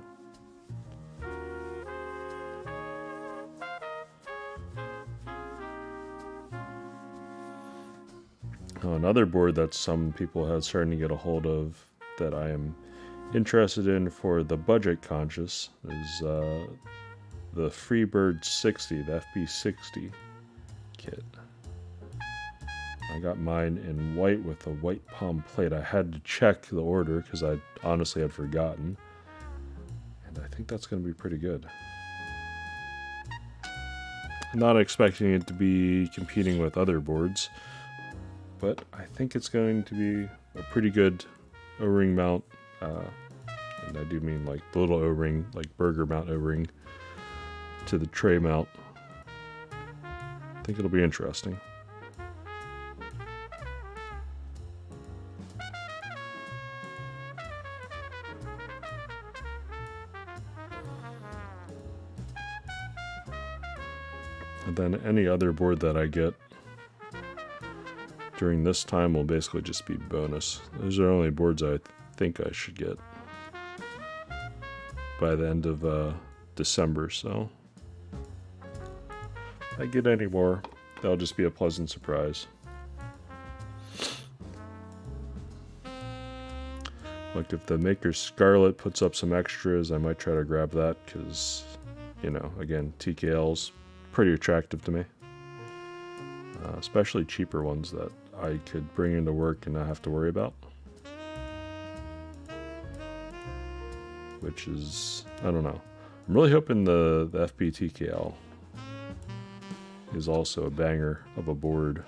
Oh, another board that some people have starting to get a hold of that I am interested in for the budget conscious is the Freebird 60, the FB60 kit. I got mine in white with a white palm plate. I had to check the order because I honestly had forgotten. And I think that's going to be pretty good. I'm not expecting it to be competing with other boards, but I think it's going to be a pretty good O-ring mount. And I do mean like the little O-ring, like burger mount O-ring to the tray mount. I think it'll be interesting. And then any other board that I get during this time will basically just be bonus. Those are only boards I think I should get by the end of December, so if I get any more, that'll just be a pleasant surprise. Like if the Maker Scarlet puts up some extras, I might try to grab that because, you know, again, TKL's pretty attractive to me. Especially cheaper ones that I could bring into work and not have to worry about. Which is, I don't know. I'm really hoping the FB TKL is also a banger of a board.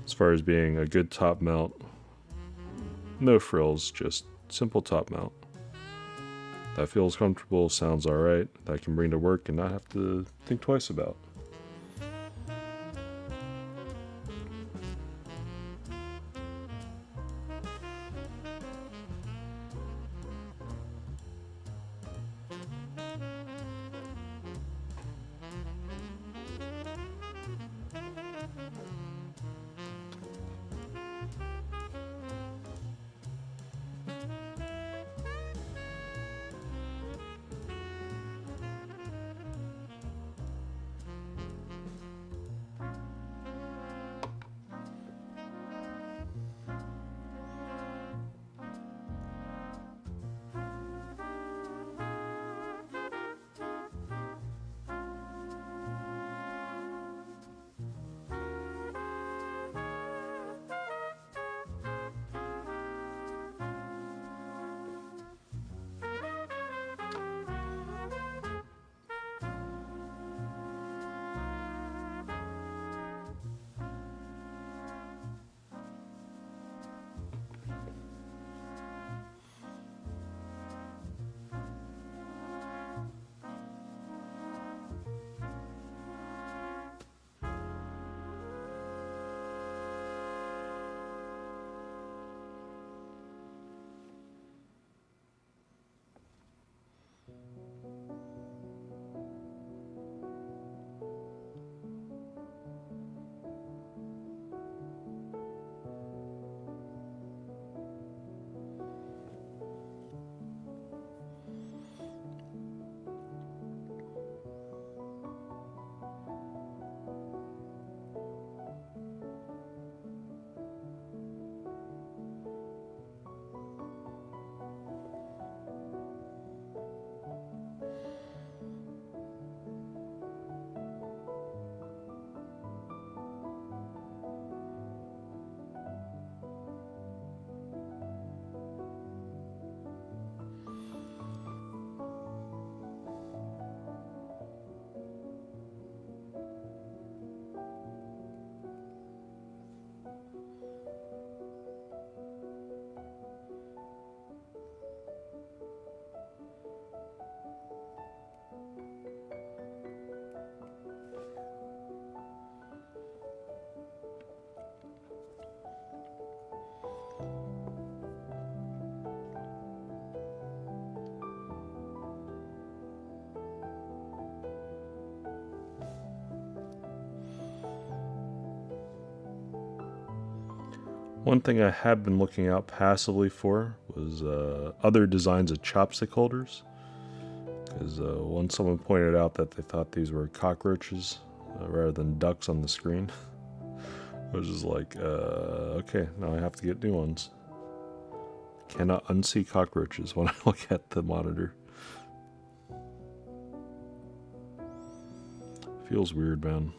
As far as being a good top mount. No frills, just simple top mount. That feels comfortable, sounds alright, that I can bring to work and not have to think twice about. One thing I have been looking out passively for was other designs of chopstick holders. Because once someone pointed out that they thought these were cockroaches rather than ducks on the screen. I was just like, okay, now I have to get new ones. Cannot unsee cockroaches when I look at the monitor. Feels weird, man.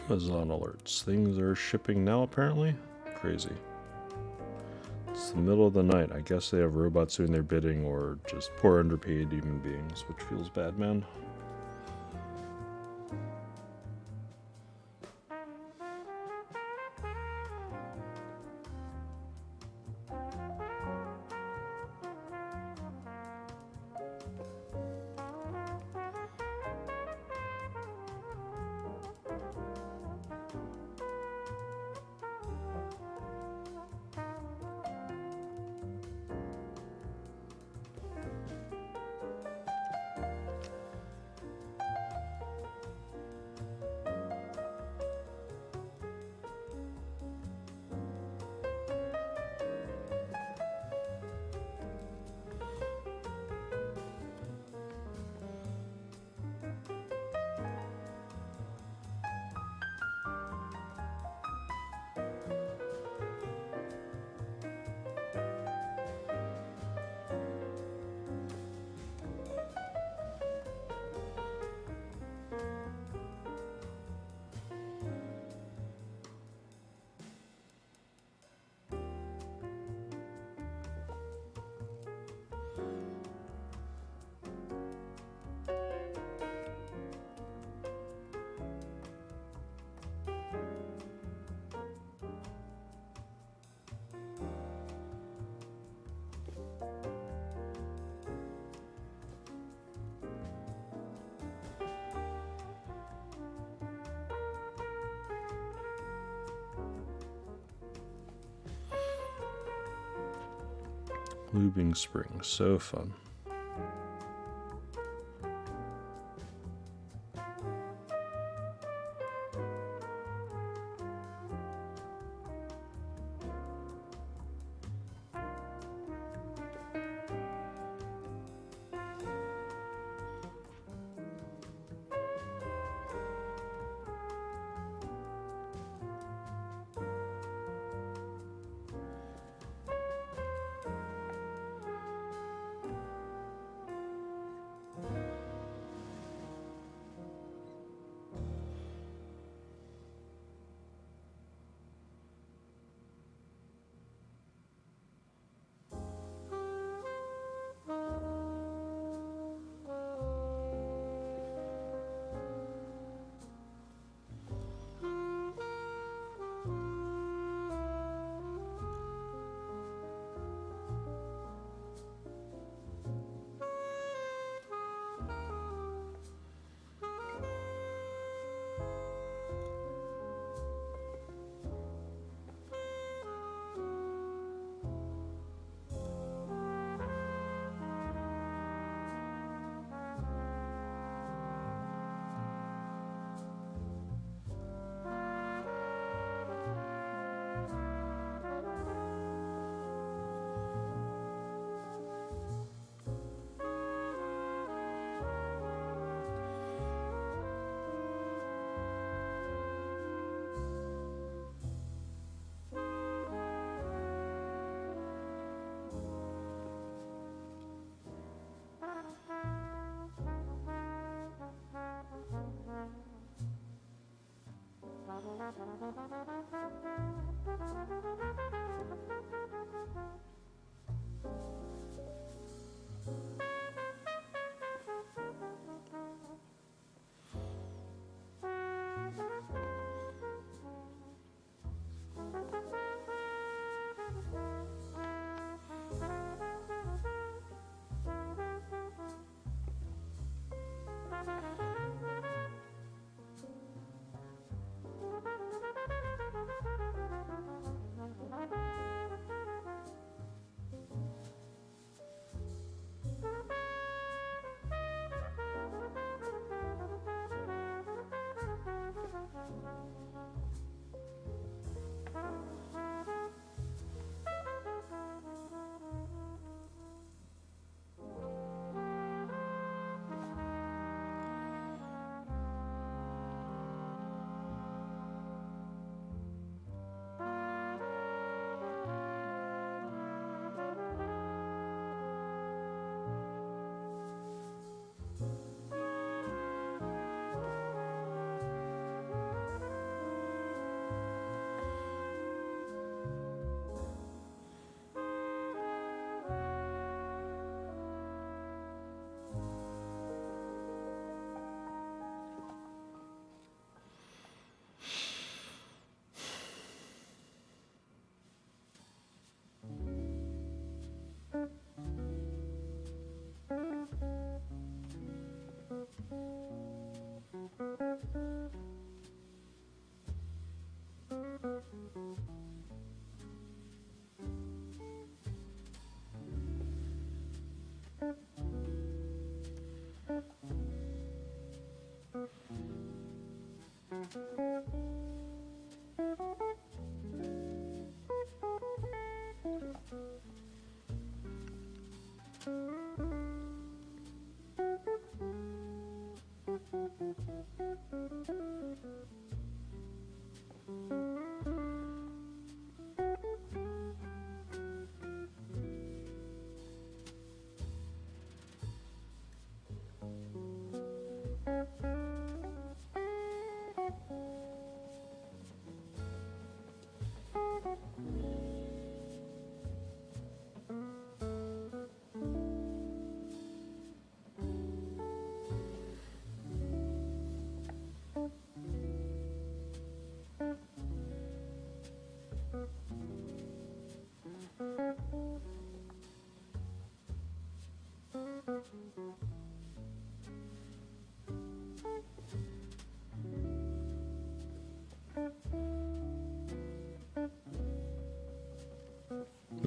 Amazon alerts. Things are shipping now, apparently. Crazy. It's the middle of the night. I guess they have robots doing their bidding or just poor underpaid human beings, which feels bad, man. Lubing Springs, so fun.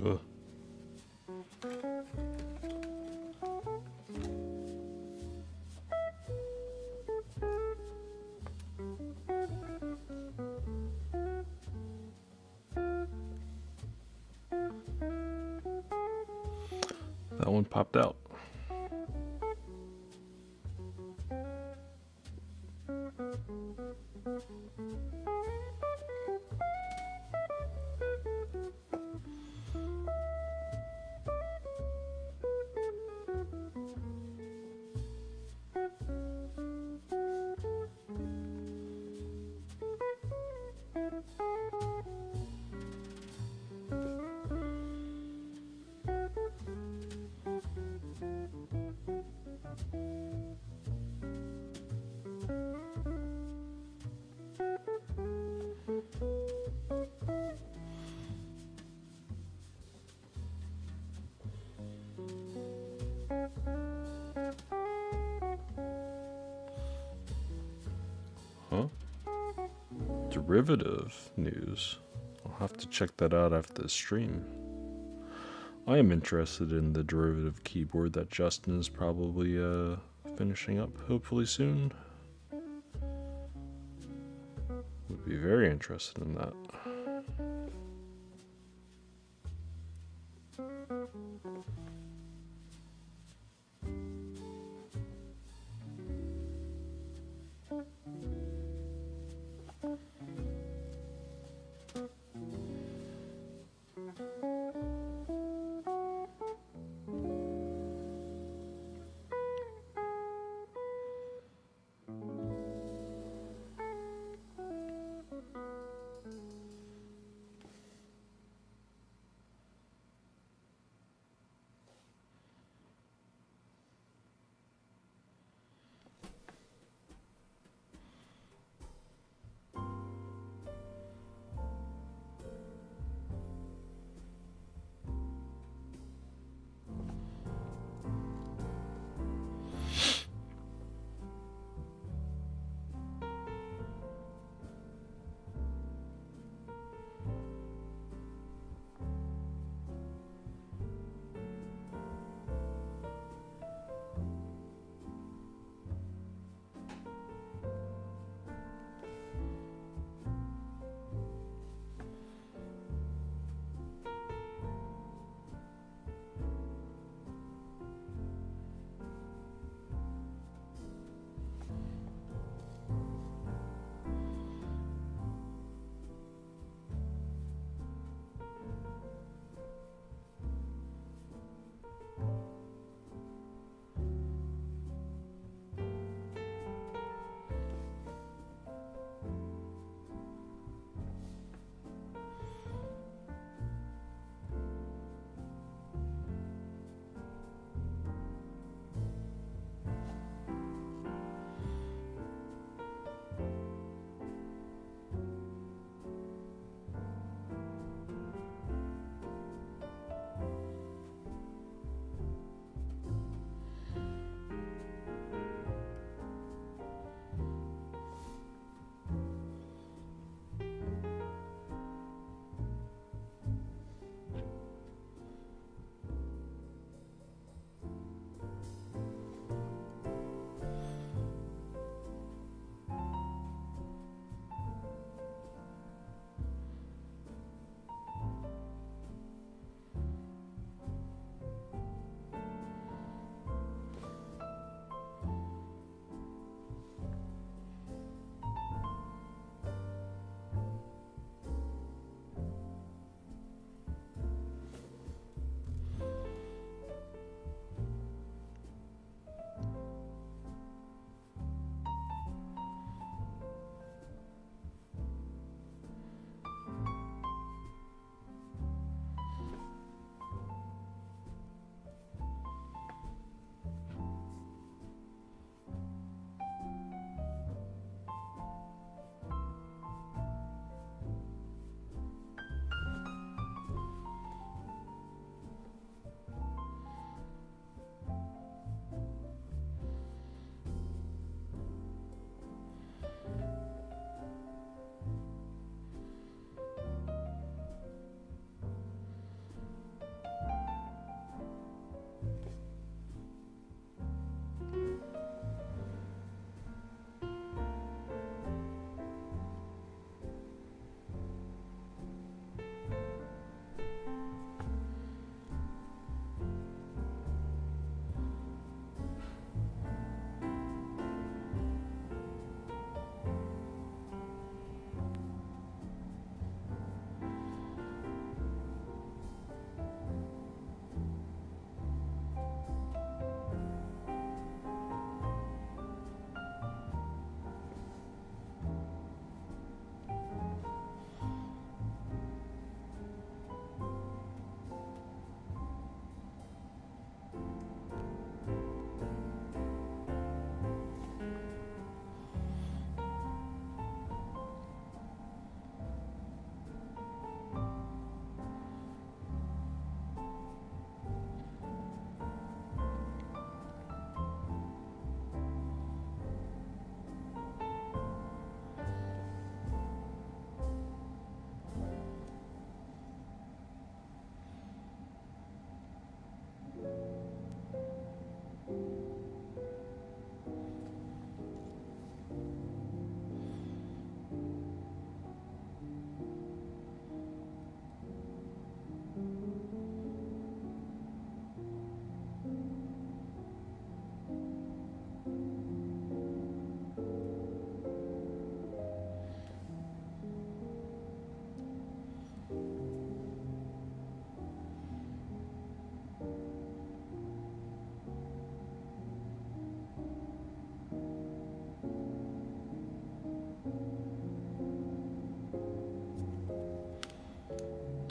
Ugh. That one popped out. Huh? Derivative news. I'll have to check that out after the stream. I am interested in the derivative keyboard that Justin is probably finishing up hopefully soon. Would be very interested in that.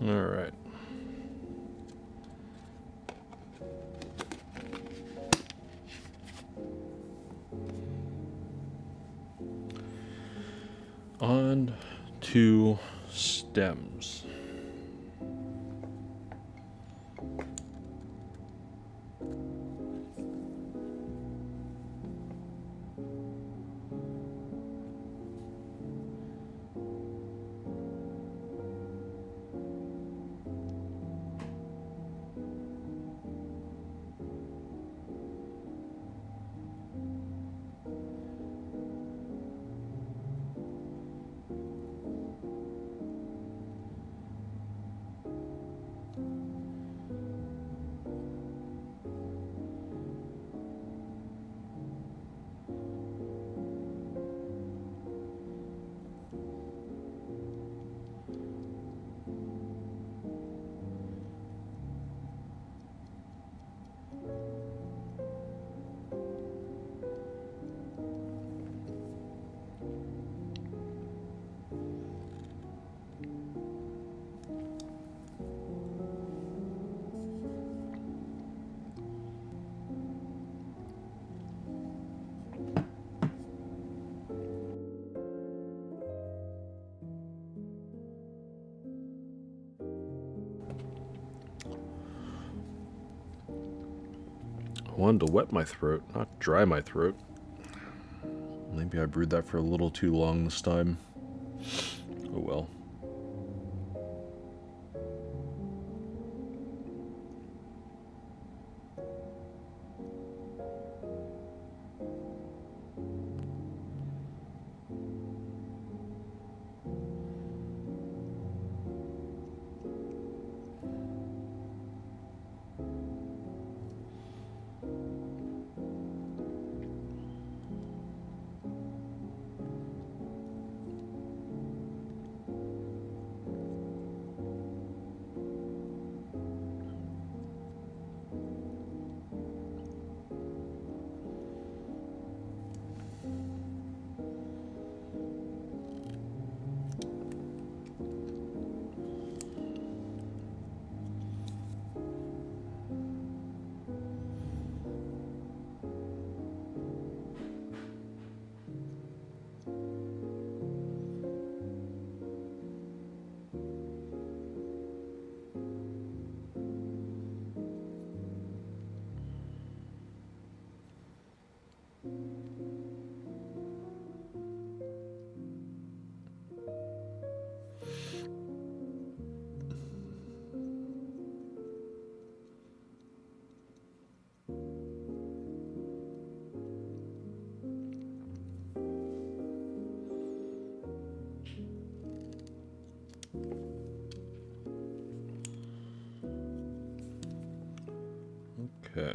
All right. On to stems. I wanted to wet my throat, not dry my throat. Maybe I brewed that for a little too long this time. Oh well. Okay.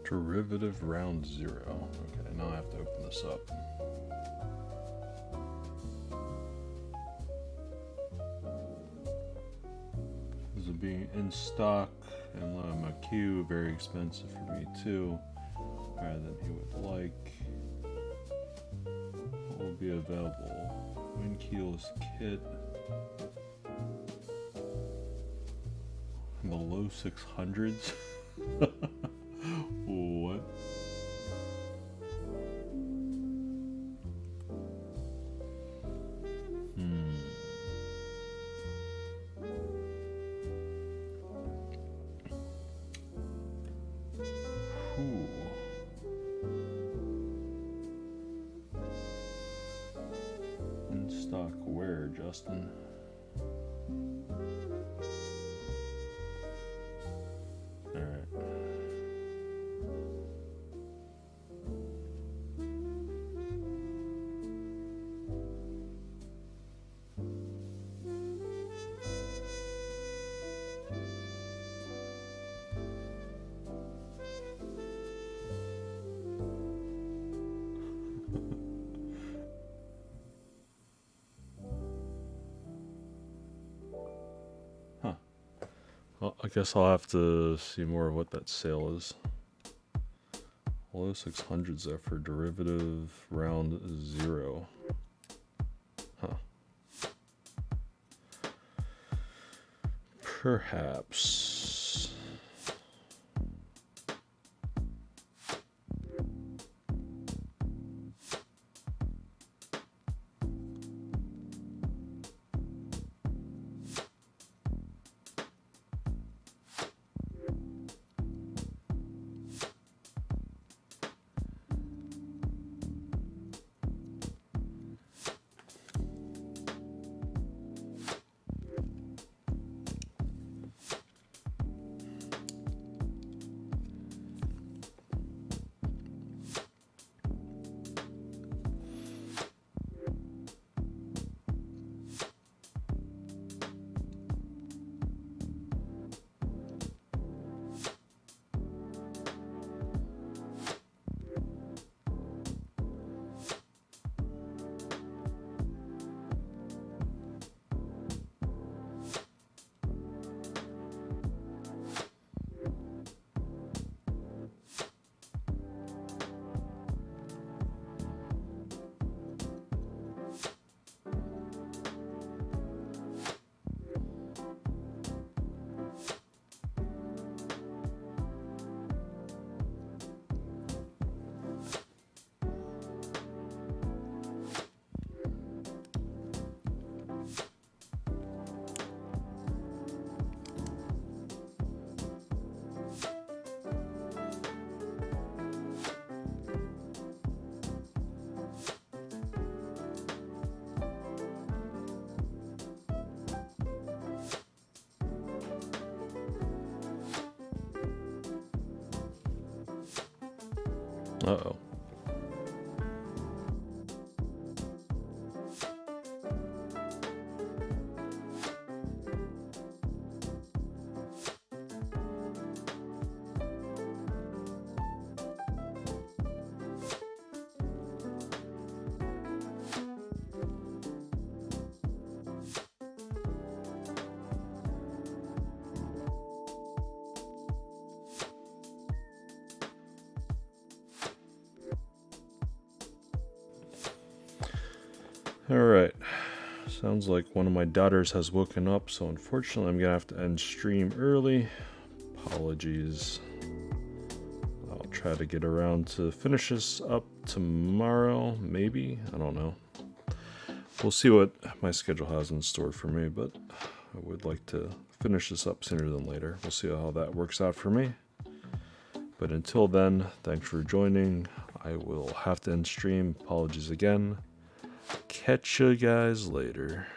Derivative round 0. Okay, now I have to open this up. This will be in stock and my queue, very expensive for me too. Higher than he would like. What will be available? Wind keyless kit. In the low 600s. What? Justin. All right. Huh. Well, I guess I'll have to see more of what that sale is. All those 600s are for derivative round 0. Huh. Perhaps. Uh-oh. Alright, sounds like one of my daughters has woken up, so unfortunately I'm gonna have to end stream early. Apologies. I'll try to get around to finish this up tomorrow, maybe? I don't know. We'll see what my schedule has in store for me, but I would like to finish this up sooner than later. We'll see how that works out for me. But until then, thanks for joining. I will have to end stream. Apologies again. Catch you guys later.